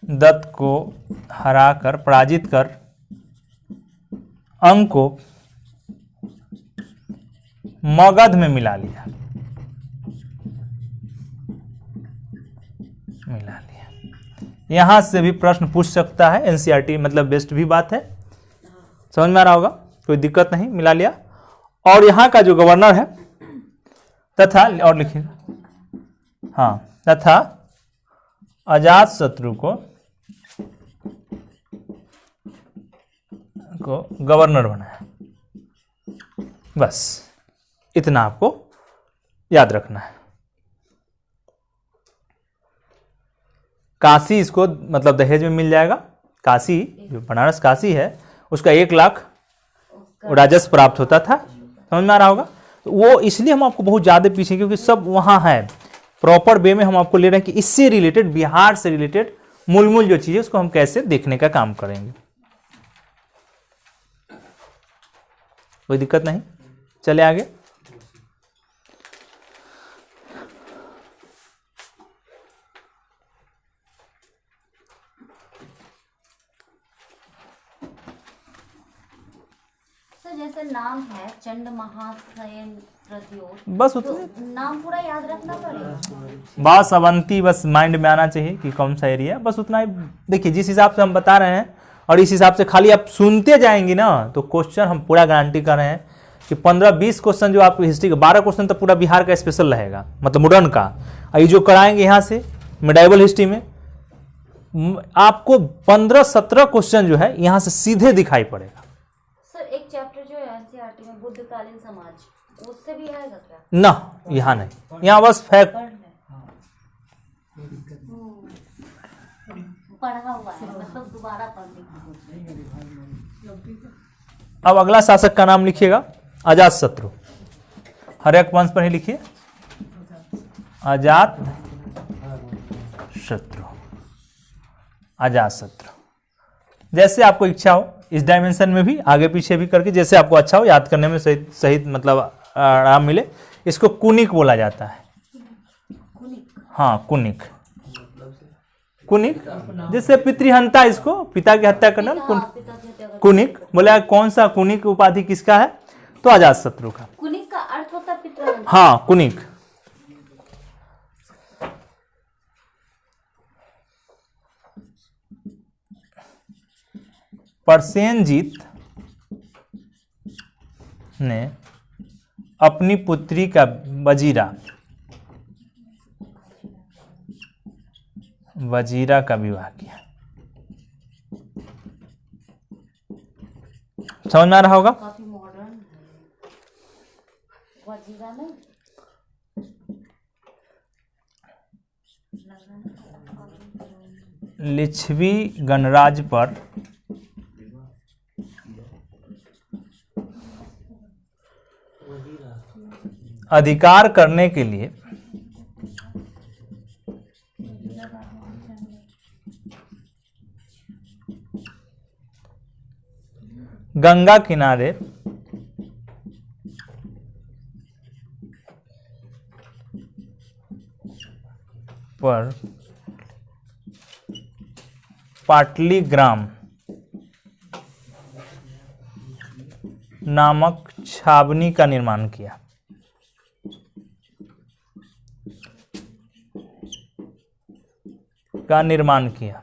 दत्त को हराकर, पराजित कर अंग को मगध में मिला लिया। यहां से भी प्रश्न पूछ सकता है, एनसीईआरटी मतलब बेस्ट भी बात है। समझ में आ रहा होगा, कोई दिक्कत नहीं, मिला लिया। और यहां का जो गवर्नर है तथा, और लिखिएगा, हाँ, तथा अजात शत्रु को गवर्नर बनाया। बस इतना आपको याद रखना है। काशी इसको मतलब दहेज में मिल जाएगा। काशी जो बनारस काशी है उसका 1 लाख राजस्व प्राप्त होता था। समझ में आ रहा होगा। तो वो इसलिए हम आपको बहुत ज़्यादा पीछे, क्योंकि सब वहाँ है प्रॉपर वे में हम आपको ले रहे हैं कि इससे रिलेटेड, बिहार से रिलेटेड मूल जो चीज़ है उसको हम कैसे देखने का काम करेंगे। कोई दिक्कत नहीं, चले आगे। जैसे नाम है चंड महाशयन प्रत्योत, बस तो उतने नाम पूरा याद रखना पड़ेगा। बस अवंती बस माइंड में आना चाहिए कि कौन सा एरिया, बस उतना ही। देखिए जिस हिसाब से हम बता रहे हैं और इस हिसाब से खाली आप सुनते जाएंगे ना तो क्वेश्चन हम पूरा गारंटी कर रहे हैं कि 15-20 क्वेश्चन जो आपको हिस्ट्री का, 12 क्वेश्चन तो पूरा बिहार का स्पेशल रहेगा, मतलब मॉडर्न का। ये जो कराएंगे यहाँ से मेडाइवल हिस्ट्री में आपको 15-17 क्वेश्चन जो है यहाँ से सीधे दिखाई पड़ेगा। सर एक चैप्टर जो है एनसीईआरटी में बुद्धकालीन समाज, उससे भी आएगा क्या? ना, यहाँ नहीं, यहाँ बस फैक्ट पढ़ा हुआ है, मतलब दोबारा पढ़ने की। अब अगला शासक का नाम लिखिएगा, अजात शत्रु। हर्यक वंश पर ही लिखिए, अजात शत्रु, अजात शत्रु। जैसे आपको इच्छा हो इस डायमेंशन में भी आगे पीछे भी करके, जैसे आपको अच्छा हो, याद करने में सही मतलब आराम मिले। इसको कुनिक बोला जाता है। हाँ कुनिक, कुनिक जैसे पितृहंता, इसको पिता की हत्या करना कुनिक बोला। कौन सा कुनिक उपाधि किसका है? तो अजात शत्रु का। कुनिक का अर्थ होता है पितृहंता। हाँ कुनिक। परसेनजीत ने अपनी पुत्री का वजीरा का विवाह किया। समझ में आ रहा होगा। काफी मॉडर्न है वजीरा नहीं। लिच्छवी गणराज्य पर अधिकार करने के लिए गंगा किनारे पर पाटलीग्राम नामक छावनी का निर्माण किया। का निर्माण किया।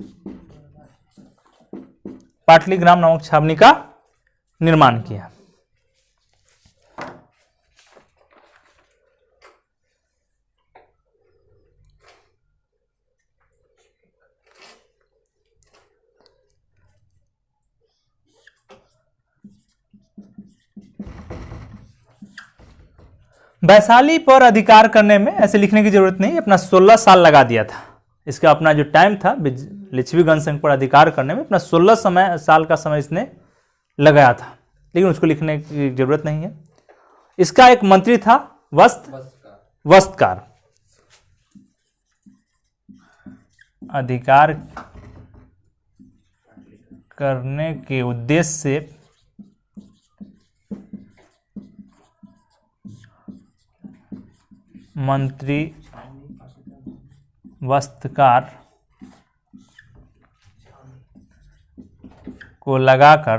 पाटलीग्राम नामक छावनी का निर्माण किया। वैशाली पर अधिकार करने में ऐसे लिखने की जरूरत नहीं, अपना 16 साल लगा दिया था। इसका अपना जो टाइम था लिच्छवी गणसंघ पर अधिकार करने में अपना 16 साल का समय इसने लगाया था, लेकिन उसको लिखने की जरूरत नहीं है। इसका एक मंत्री था वस्त्रकार। अधिकार करने के उद्देश्य से मंत्री वस्त्रकार को लगाकर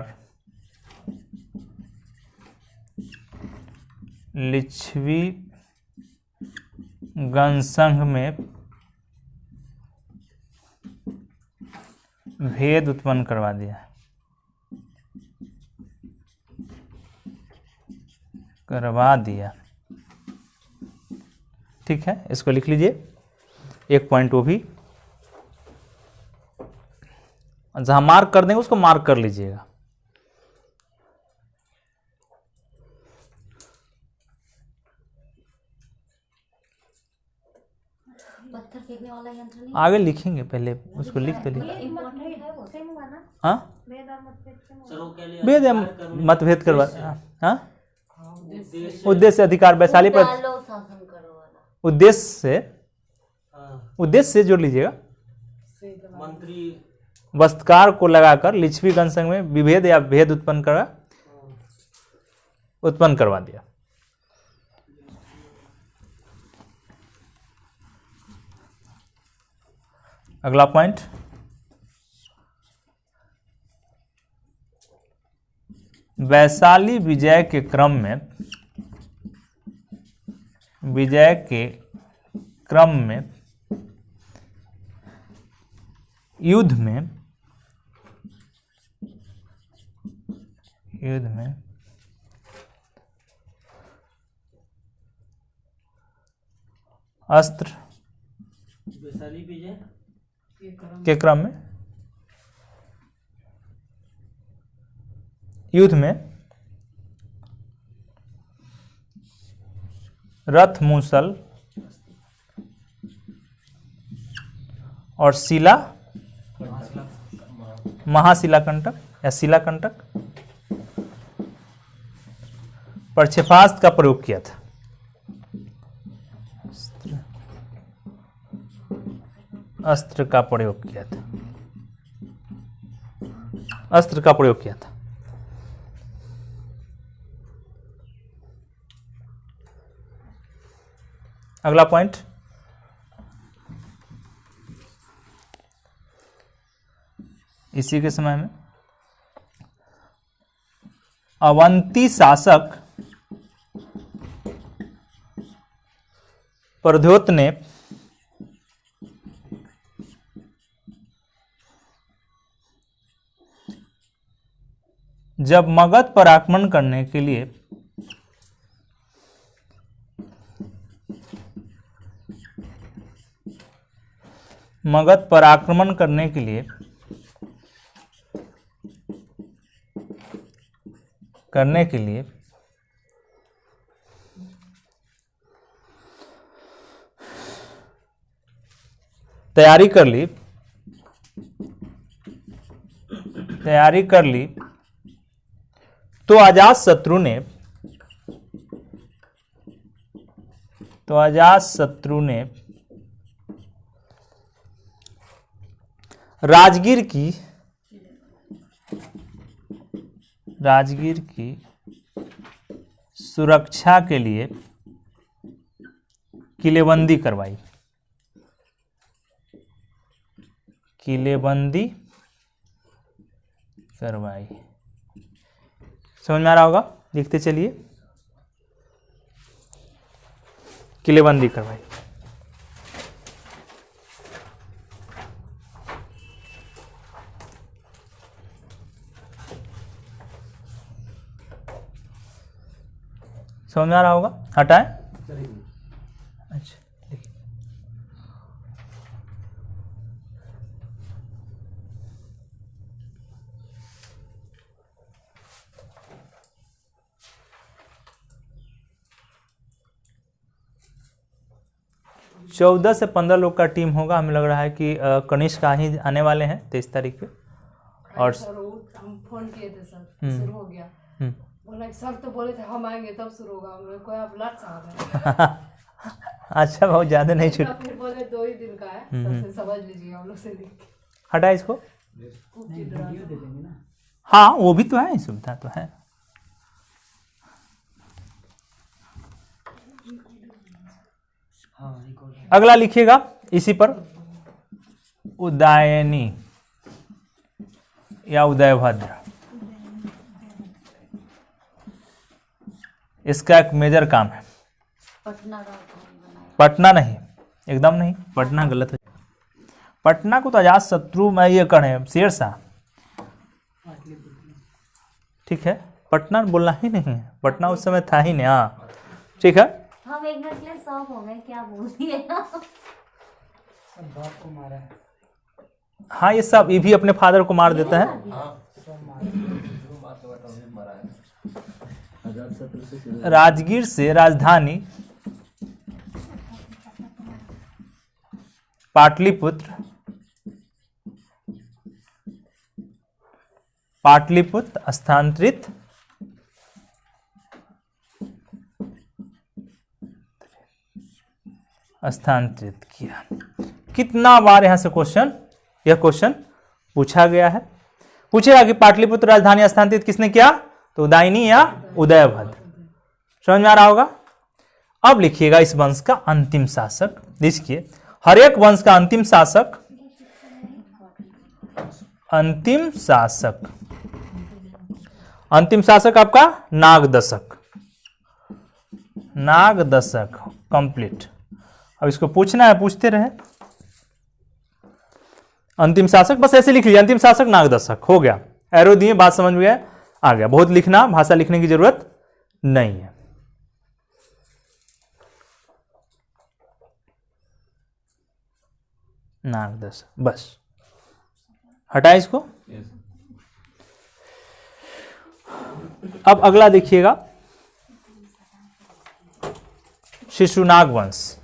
लिच्छवी गणसंघ में भेद उत्पन्न करवा दिया। ठीक है, इसको लिख लीजिए। एक पॉइंट वो भी जहां मार्क कर देंगे उसको मार्क कर लीजिएगा। पत्थर फेंकने वाला यंत्र नहीं आगे लिखेंगे, पहले उसको लिख तो लीजिए। इम्पोर्टेंट है वो, सेम हुआ ना। हाँ, सर वो कह लिया भेद अधिकार करने मतभेद करवा। हाँ, उद्देश्य उद्देश्य अधिकार वैशाली पर डालो शासन करो वाला। उद्देश्य से जोड़ लीजिएगा। मंत्री वस्त्रकार को लगाकर लिच्छवी गणसंघ में विभेद या भेद उत्पन्न करवा दिया। अगला पॉइंट, वैशाली विजय के क्रम में युद्ध में अस्त्र वैशाली विजय के क्रम में युद्ध में रथ, मूसल और महाशिलाकंटक या शिलाकंटक पर क्षेपास्त्र का प्रयोग किया था। अस्त्र का प्रयोग किया था। अगला पॉइंट, इसी के समय में अवंती शासक प्रद्योत ने जब मगध पर आक्रमण करने के लिए तैयारी कर ली तो अजातशत्रु ने राजगीर की सुरक्षा के लिए किलेबंदी करवाई। समझ में आ रहा होगा, लिखते चलिए। किलेबंदी करवाई। समझ में आ रहा होगा? हटाएं। अच्छा, देखिए 14 से 15 लोग का टीम होगा। हमें लग रहा है कि कनिष्क ही आने वाले हैं 23 तारीख पे। और सर हम फोन किए थे सर, शुरू हो गया। बोला कि सर तो बोले थे हम आएंगे तब शुरू होगा। हम लोग को आप लाट साहब है। अच्छा, बहुत ज़्यादा नहीं छूट। फिर बोले 2 ही दिन का है, सबसे समझ लीजिए हम लोग से लिख के। हटा इसको। वीडियो दे देंगे ना। हाँ, वो भी तो है, सुविधा तो है। हाँ रिकॉर्ड। अगला लिखिएगा इसी पर, उदयनी या उदयभद्र। इसका एक मेजर काम है। पटना का कौन बनाया? पटना नहीं, एकदम नहीं, पटना गलत है। पटना को तो अजात शत्रु में ये करें शेरशाह, ठीक है। पटना बोलना ही नहीं है, पटना उस समय था ही नहीं। हाँ ठीक है। हम 1 मिनट के लिए शॉक हो गए, क्या बोल दिए। सब बाप को मारा है। हाँ, ये सब ये भी अपने फादर को मार देता है। राजगीर से राजधानी पाटलिपुत्र स्थानांतरित किया। कितना बार यहां से यह क्वेश्चन पूछा गया है। पूछेगा कि पाटलिपुत्र राजधानी स्थानांतरित किसने किया, तो उदयनी या उदयभद्र। समझ में आ रहा होगा? अब लिखिएगा इस वंश का अंतिम शासक। देखिए, हर एक वंश का अंतिम शासक आपका नागदशक कंप्लीट। अब इसको पूछना है, पूछते रहे। अंतिम शासक बस ऐसे लिख लीजिए, अंतिम शासक नागदशक हो गया। एरो दिए, बात समझ में आ गया। बहुत लिखना, भाषा लिखने की जरूरत नहीं है। नागदशक बस, हटाए इसको। अब अगला देखिएगा, शिशुनाग वंश।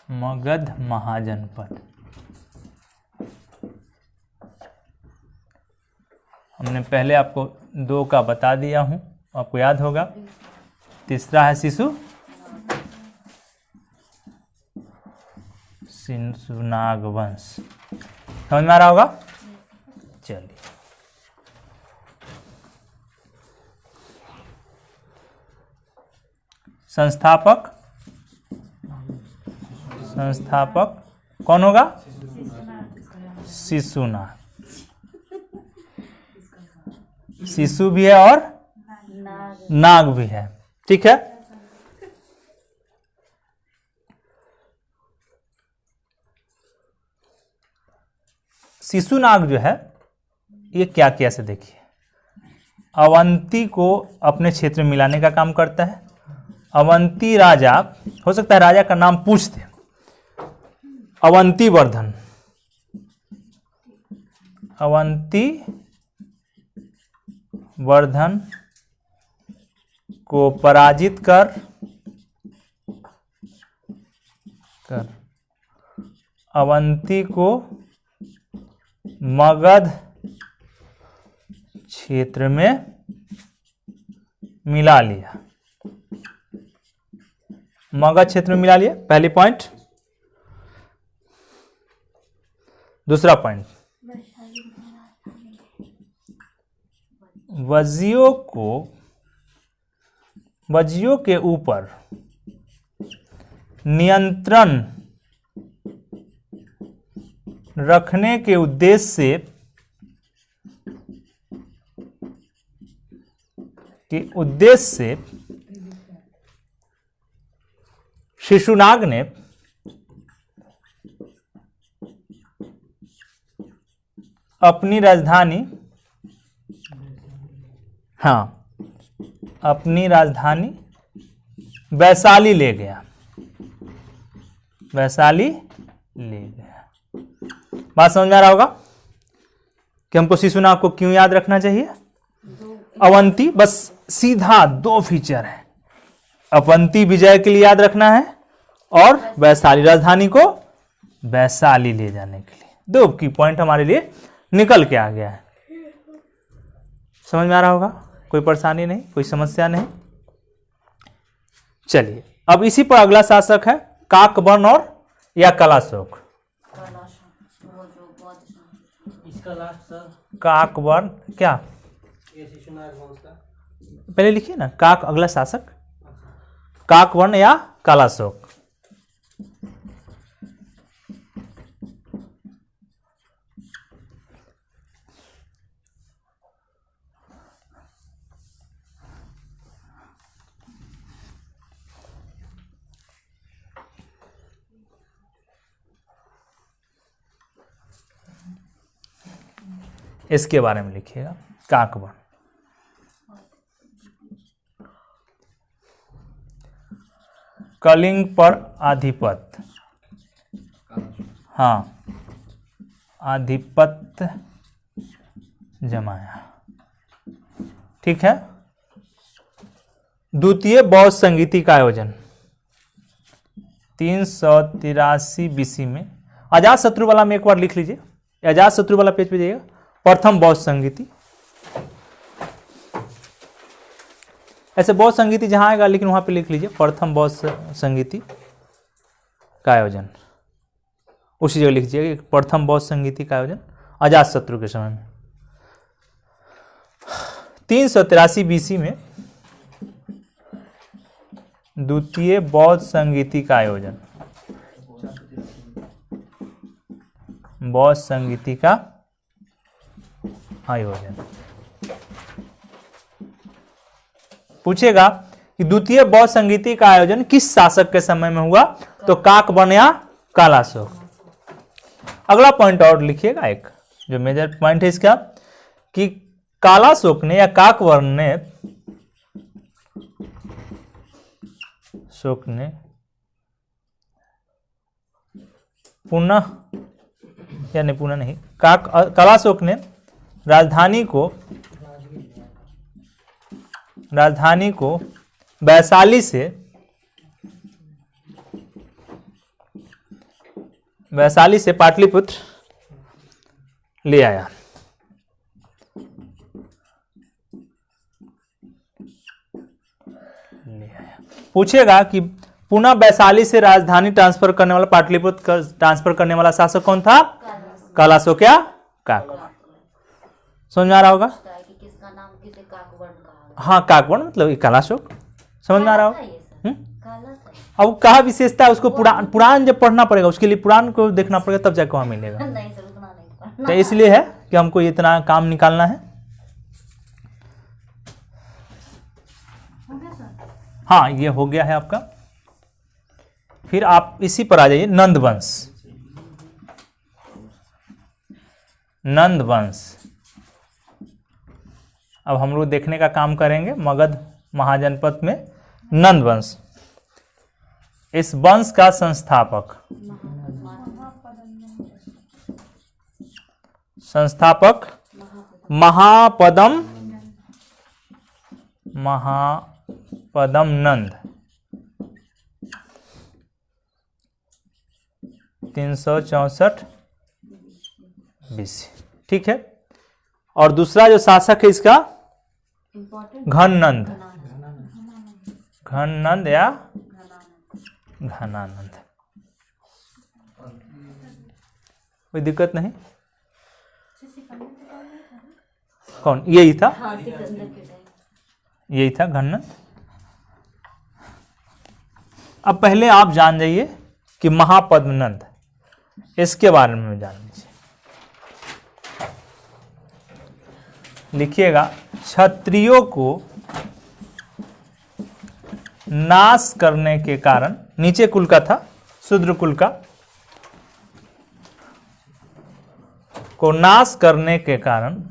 मगध महाजनपद। हमने पहले आपको 2 का बता दिया हूं, आपको याद होगा। तीसरा है शिशुनाग वंश। समझ में आ रहा होगा? चलिए, संस्थापक कौन होगा? शिशुनाग। शिशु भी है और नाग भी है, ठीक है। शिशुनाग जो है ये क्या किया से देखिए, अवंती को अपने क्षेत्र में मिलाने का काम करता है। अवंती राजा, हो सकता है राजा का नाम पूछते, अवंती वर्धन को पराजित कर अवंती को मगध क्षेत्र में मिला लिया। मगध क्षेत्र में मिला लिया, पहली पॉइंट। दूसरा पॉइंट, वज्जियों के ऊपर नियंत्रण रखने के उद्देश्य से शिशुनाग ने अपनी राजधानी, हाँ, अपनी राजधानी वैशाली ले गया। वैशाली ले गया। बात समझ में आ रहा होगा कि हमको शिशुनाग को क्यों याद रखना चाहिए? अवंती, बस सीधा 2 फीचर है। अवंती विजय के लिए याद रखना है और वैशाली, राजधानी को वैशाली ले जाने के लिए। 2 की पॉइंट हमारे लिए निकल के आ गया है। समझ में आ रहा होगा? कोई परेशानी नहीं, कोई समस्या नहीं। चलिए, अब इसी पर अगला शासक है काकवर्ण और या कलाशोक। इसका लास्ट सर काकवर्ण क्या? ये शिशुनाग वंश का। पहले लिखिए ना, काक अगला शासक, काकवर्ण या कलाशोक। इसके बारे में लिखिएगा, काकवर्ण। कलिंग पर आधिपत्य, हाँ, आधिपत्य जमाया। ठीक है। द्वितीय बौद्ध संगीति का आयोजन 383 बीसी में। अजात शत्रु वाला में एक बार लिख लीजिए, अजात शत्रु वाला पेज पे जाइएगा। प्रथम बौद्ध संगीति, ऐसे बौद्ध संगीति जहां आएगा लेकिन वहां पे लिख लीजिए प्रथम बौद्ध संगीति का आयोजन, उसी जगह लिख लीजिए प्रथम बौद्ध संगीति का आयोजन अजात शत्रु के समय में। 383 बीसी में द्वितीय बौद्ध संगीति का आयोजन, बौद्ध संगीति का आयोजन। पूछेगा कि द्वितीय बौद्ध संगीति का आयोजन किस शासक के समय में हुआ? तो काकवर्ण या कलाशोक। अगला पॉइंट और लिखिएगा, एक जो मेजर पॉइंट है इसका, कि कलाशोक ने या काकवर्ण ने पुनः नहीं, कलाशोक ने राजधानी को वैशाली से पाटलिपुत्र ले आया। पूछेगा कि पुनः वैशाली से राजधानी ट्रांसफर करने वाला, पाटलिपुत्र ट्रांसफर करने वाला शासक कौन था? कलाशोक या काकवर्ण। समझ में आ रहा होगा? किसका नाम किसे काकवर्ण कहा? हाँ, काकवर्ण मतलब कलाशोक। समझ में आ रहा होगा? काला था। अब कहा विशेषता है उसको पुराण जब पढ़ना पड़ेगा, उसके लिए पुराण को देखना पड़ेगा, तब जाकर वहां मिलेगा। नहीं सर, उतना नहीं पढ़ना। तो इसलिए है कि हमको इतना काम निकालना है। हाँ, ये हो गया है आपका। फिर आप इसी पर आ जाइए, नंद वंश। नंद वंश अब हम लोग देखने का काम करेंगे। मगध महाजनपद में नंद वंश, इस वंश का संस्थापक महापदम नंद 364 बीसी। ठीक है। और दूसरा जो शासक है इसका घननंद या घनानंद। कोई दिक्कत नहीं। कौन? यही था, यही था घननंद। अब पहले आप जान जाइए कि महापद्मनंद, इसके बारे में जान लीजिए। लिखिएगा, क्षत्रियों को नाश करने के कारण, नीचे कुल का था, शूद्र कुल का, को नाश करने के कारण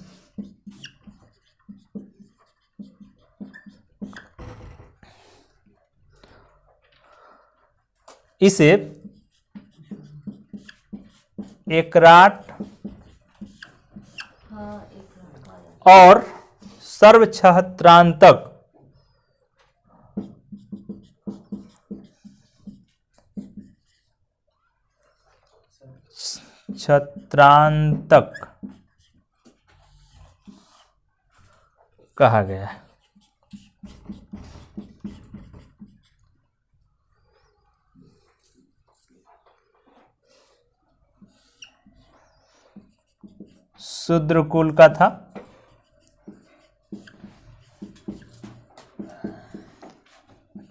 इसे एकराट हाँ एक लड़का है। और सर्वछत्रांतक छत्रांतक कहा गया है। शूद्र कुल का था,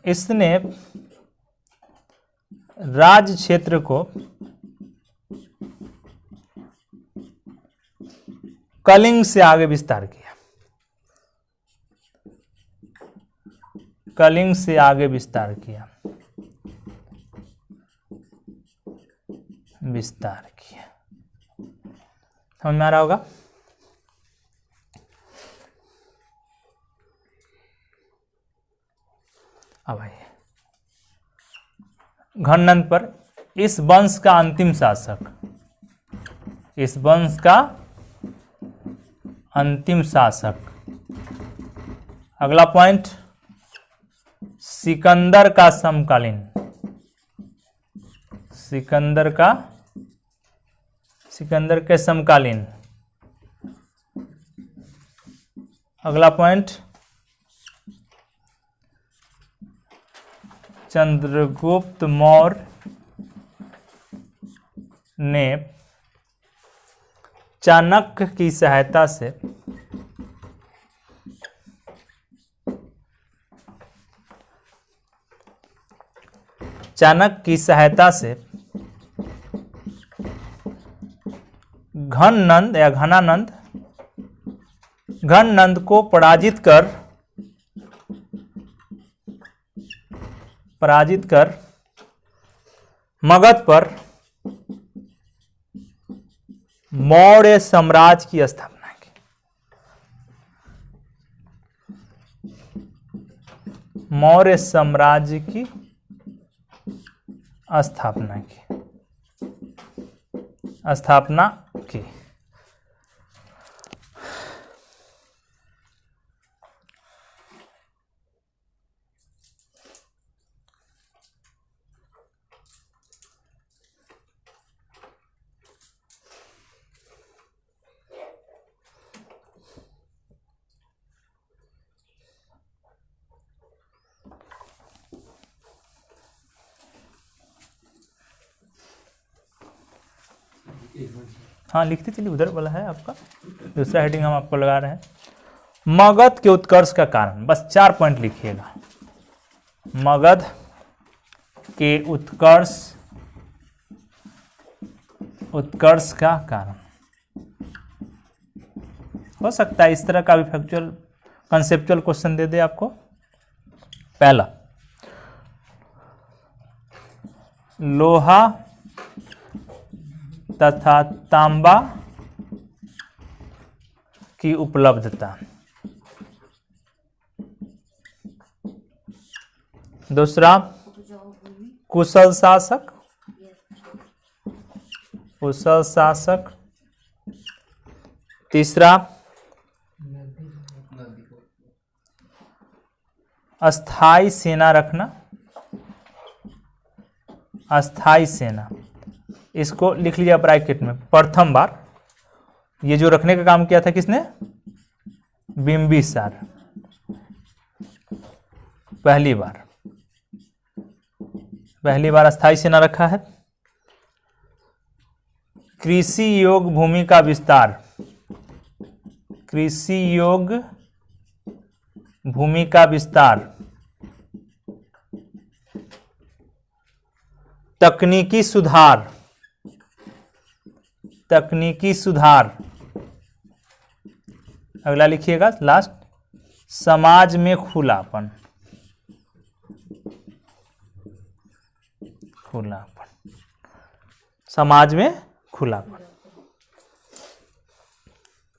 इसने राज क्षेत्र को कलिंग से आगे विस्तार किया, कलिंग से आगे विस्तार किया, विस्तार किया। समझ में आ रहा होगा? अब आइए घननंद पर, इस वंश का अंतिम शासक, इस वंश का अंतिम शासक। अगला पॉइंट, सिकंदर का समकालीन, सिकंदर का, सिकंदर के समकालीन। अगला पॉइंट, चंद्रगुप्त मौर्य ने चाणक्य की सहायता से घननंद या घनानंद, घननंद को पराजित कर मगध पर मौर्य साम्राज्य की स्थापना की। मौर्य साम्राज्य की स्थापना की। हाँ लिखते चलिए, उधर वाला है आपका, दूसरा हेडिंग हम आपको लगा रहे हैं। मगध के उत्कर्ष का कारण, बस 4 पॉइंट लिखिएगा। मगध के उत्कर्ष का कारण। हो सकता है इस तरह का भी फैक्चुअल कंसेप्चुअल क्वेश्चन दे दे आपको। पहला, लोहा तथा तांबा की उपलब्धता। दूसरा, कुशल शासक। तीसरा, अस्थाई सेना रखना, अस्थाई सेना। इसको लिख लिया ब्रैकेट में। प्रथम बार ये जो रखने का काम किया था किसने? बिंबिसार। पहली बार अस्थाई सेना रखा है। कृषि योग भूमि का विस्तार, कृषि योग भूमि का विस्तार। तकनीकी सुधार। अगला लिखिएगा लास्ट, समाज में खुलापन। खुलापन, समाज में खुलापन।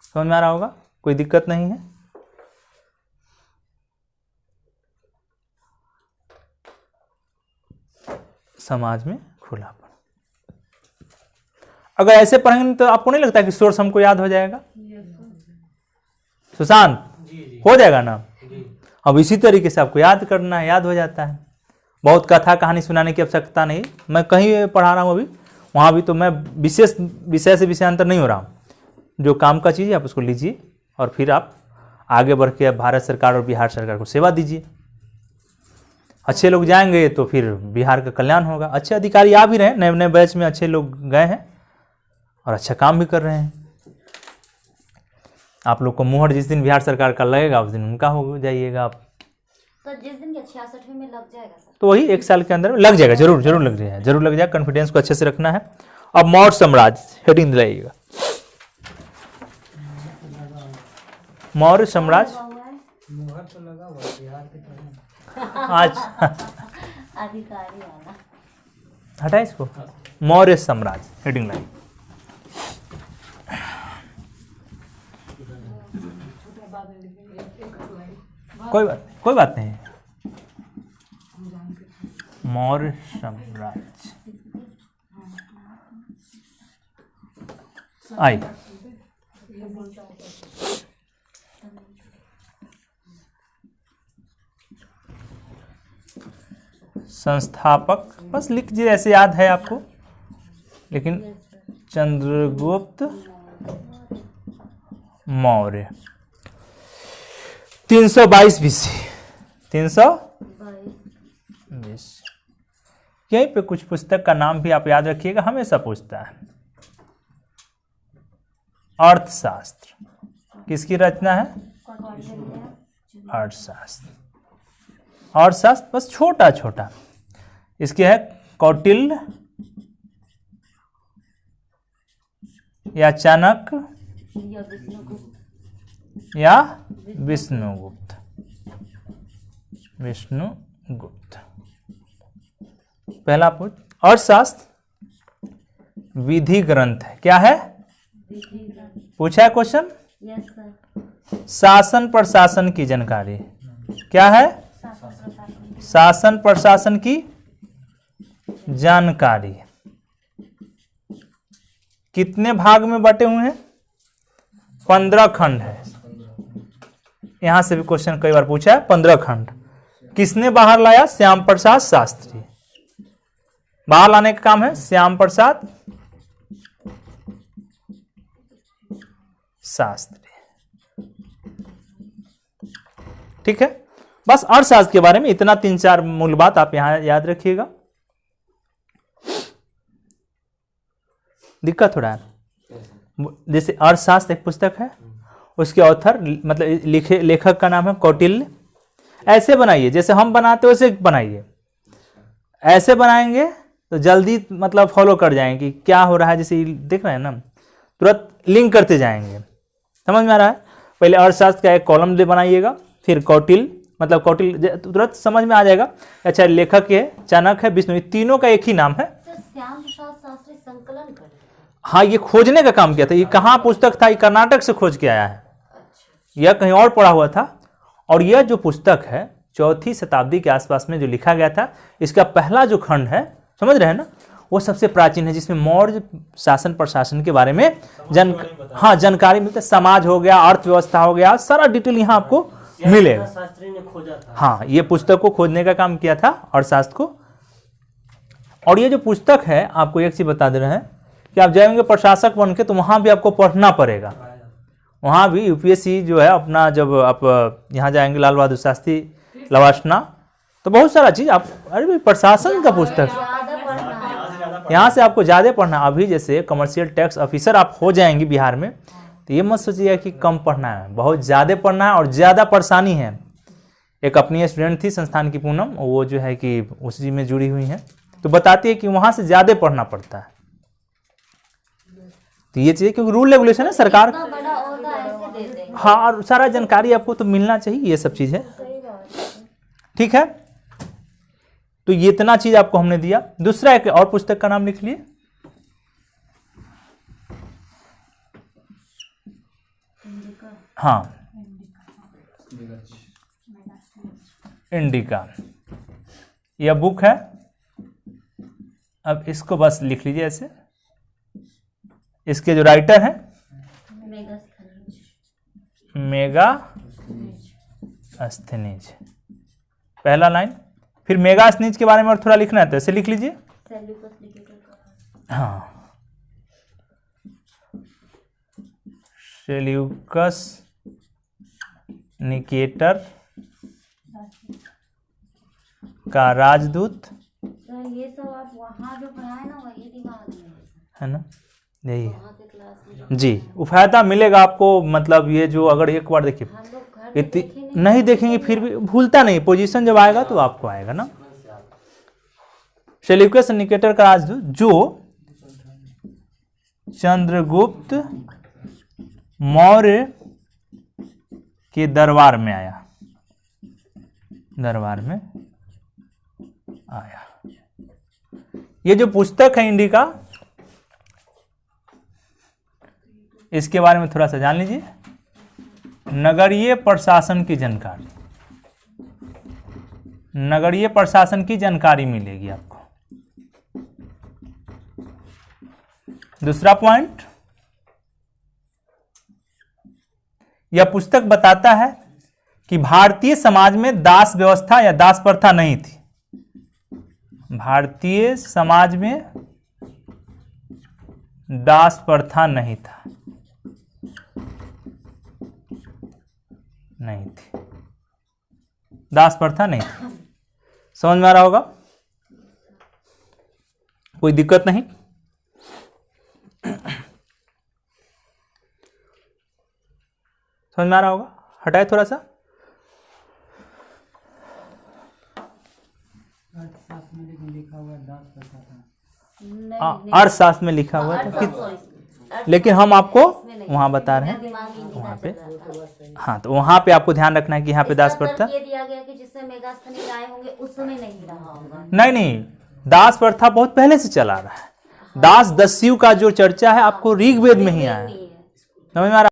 समझ में आ रहा होगा, कोई दिक्कत नहीं है। समाज में खुलापन। अगर ऐसे पढ़ेंगे तो आपको नहीं लगता कि सोर्स हमको याद हो जाएगा? सुशांत, हो जाएगा ना? अब इसी तरीके से आपको याद करना है, याद हो जाता है। बहुत कथा कहानी सुनाने की आवश्यकता नहीं। मैं कहीं पढ़ा रहा हूँ अभी, वहाँ भी तो मैं विशेष विषय से विषयांतर नहीं हो रहा हूँ। जो काम का चीज़ है आप उसको लीजिए और फिर आप आगे बढ़ के भारत सरकार और बिहार सरकार को सेवा दीजिए। अच्छे लोग जाएंगे तो फिर बिहार का कल्याण होगा। अच्छे अधिकारी आ भी रहे हैं, नए नए बैच में अच्छे लोग गए हैं और अच्छा काम भी कर रहे हैं। आप लोग को मुहर जिस दिन बिहार सरकार का लगेगा उस दिन उनका हो जाइएगा आप। तो जिस दिन के 66वें में लग जाएगा सर? तो वही 1 साल के अंदर में लग जाएगा, जरूर जरूर लग जाएगा, जरूर लग जाएगा। कॉन्फिडेंस को अच्छे से रखना है। अब मौर्य साम्राज्य हेडिंग दिलाइएगा। मौर्य साम्राज्य आज अधिकारी आना। हटा इसको। मौर्य साम्राज्य हेडिंग लाइन। कोई बात नहीं। मौर्य साम्राज्य आई। संस्थापक बस लिख दीजिए, ऐसे याद है आपको। लेकिन चंद्रगुप्त मौर्य 322 BC। 322। यहीं पे कुछ पुस्तक का नाम भी आप याद रखिएगा, हमेशा पूछता है। अर्थशास्त्र किसकी रचना है? अर्थशास्त्र। अर्थशास्त्र बस छोटा छोटा इसके है कौटिल्य या चाणक्य या विष्णुगुप्त। विष्णुगुप्त पहला पूछ। अर्थशास्त्र विधि ग्रंथ है। क्या है? पूछा है क्वेश्चन। Yes sir. शासन प्रशासन की जानकारी। क्या है? शासन प्रशासन की जानकारी। कितने भाग में बटे हुए हैं? 15 खंड है। यहां से भी क्वेश्चन कई बार पूछा है। 15 खंड किसने बाहर लाया? श्याम प्रसाद शास्त्री। बाहर लाने का काम है श्याम प्रसाद शास्त्री। ठीक है, बस अर्थशास्त्र के बारे में इतना 3-4 मूल बात आप यहां याद रखिएगा। दिक्कत हो रहा है? जैसे अर्थशास्त्र एक पुस्तक है, उसके ऑथर मतलब लेखक का नाम है कौटिल्य। ऐसे बनाइए जैसे हम बनाते वैसे बनाइए। ऐसे बनाएंगे तो जल्दी मतलब फॉलो कर जाएंगे कि क्या हो रहा है। जैसे देख रहे हैं ना, तुरंत लिंक करते जाएंगे। समझ में आ रहा है? पहले अर्थशास्त्र का एक कॉलम बनाइएगा, फिर कौटिल्य मतलब कौटिल्य, तुरंत समझ में आ जाएगा। अच्छा, लेखक है चाणक्य है, विष्णु, तीनों का एक ही नाम है। श्याम प्रसाद शास्त्री संकलन कर। हाँ, ये खोजने का काम किया था। ये कहाँ पुस्तक था? ये कर्नाटक से खोज के आया है। यह कहीं और पढ़ा हुआ था। और यह जो पुस्तक है 4वीं शताब्दी के आसपास में जो लिखा गया था, इसका पहला जो खंड है, समझ रहे हैं ना, वो सबसे प्राचीन है, जिसमें मौर्य शासन प्रशासन के बारे में जानकारी मिलती है। समाज हो गया, अर्थव्यवस्था हो गया, सारा डिटेल यहाँ आपको मिलेगा। शास्त्री ने खोजा था। हाँ, ये पुस्तक को खोजने का काम किया था अर्थशास्त्र को। और ये जो पुस्तक है, आपको एक चीज बता दे रहे हैं कि आप जाएंगे प्रशासक बन के तो वहां भी आपको पढ़ना पड़ेगा। वहां भी यूपीएससी जो है अपना, जब आप यहाँ जाएंगे लाल बहादुर शास्त्री लवासना, तो बहुत सारा चीज आप, अरे भाई प्रशासन का पुस्तक यहाँ से आपको ज्यादा पढ़ना। अभी जैसे कमर्शियल टैक्स ऑफिसर आप हो जाएंगे बिहार में, तो ये मत सोचिए कि कम पढ़ना है, बहुत ज्यादा पढ़ना है और ज्यादा परेशानी है। एक अपनी स्टूडेंट थी संस्थान की पूनम, वो जो है कि उसी में जुड़ी हुई है, तो बताती है कि वहां से ज्यादा पढ़ना पड़ता है। तो ये चीज क्योंकि रूल रेगुलेशन है सरकार। हाँ, और सारा जानकारी आपको तो मिलना चाहिए, ये सब चीज है। ठीक है, तो ये इतना चीज आपको हमने दिया। दूसरा एक और पुस्तक का नाम लिख लिए, हाँ, इंडिका, यह बुक है। अब इसको बस लिख लीजिए ऐसे। इसके जो राइटर हैं मेगास्थनीज, पहला लाइन। फिर मेगास्थनीज के बारे में और थोड़ा लिखना है तो ऐसे लिख लीजिए, हाँ, सेल्यूकस निकेटर का राजदूत, सर ये सब आप वहाँ जो पढ़ाए ना वही दिमाग में है ना, यही वहाँ के क्लास में जी। फायदा मिलेगा आपको, मतलब ये जो अगर एक बार देखिए हम लोग घर में देखे नहीं। नहीं देखेंगे फिर भी भूलता नहीं, पोजीशन जब आएगा तो आपको आएगा ना। सेल्यूकस निकेटर का राजदूत जो चंद्रगुप्त मौर्य के दरबार में आया, दरबार में आया। ये जो पुस्तक है इंडिका, इसके बारे में थोड़ा सा जान लीजिए। नगरीय प्रशासन की जानकारी, नगरीय प्रशासन की जानकारी मिलेगी आपको। दूसरा पॉइंट, यह पुस्तक बताता है कि भारतीय समाज में दास व्यवस्था या दास प्रथा नहीं थी। भारतीय समाज में दास प्रथा नहीं था, नहीं थी, दास प्रथा नहीं थी। समझ में आ रहा होगा, कोई दिक्कत नहीं। समझ में आ रहा होगा, हटाए थोड़ा सा। अर्थशास्त्र में लिखा हुआ है कि, लेकिन हम आपको वहां बता रहे हैं वहां पे, हाँ, तो वहां पे आपको ध्यान रखना है कि यहाँ पे दास प्रथा, ये दिया गया कि जिससे मेगास्थनीज आए होंगे उस समय नहीं रहा होगा। नहीं, दास प्रथा बहुत पहले से चला रहा है। दास दस्यु का जो चर्चा है आपको ऋग्वेद में ही आया है। समझ में आ रहा है?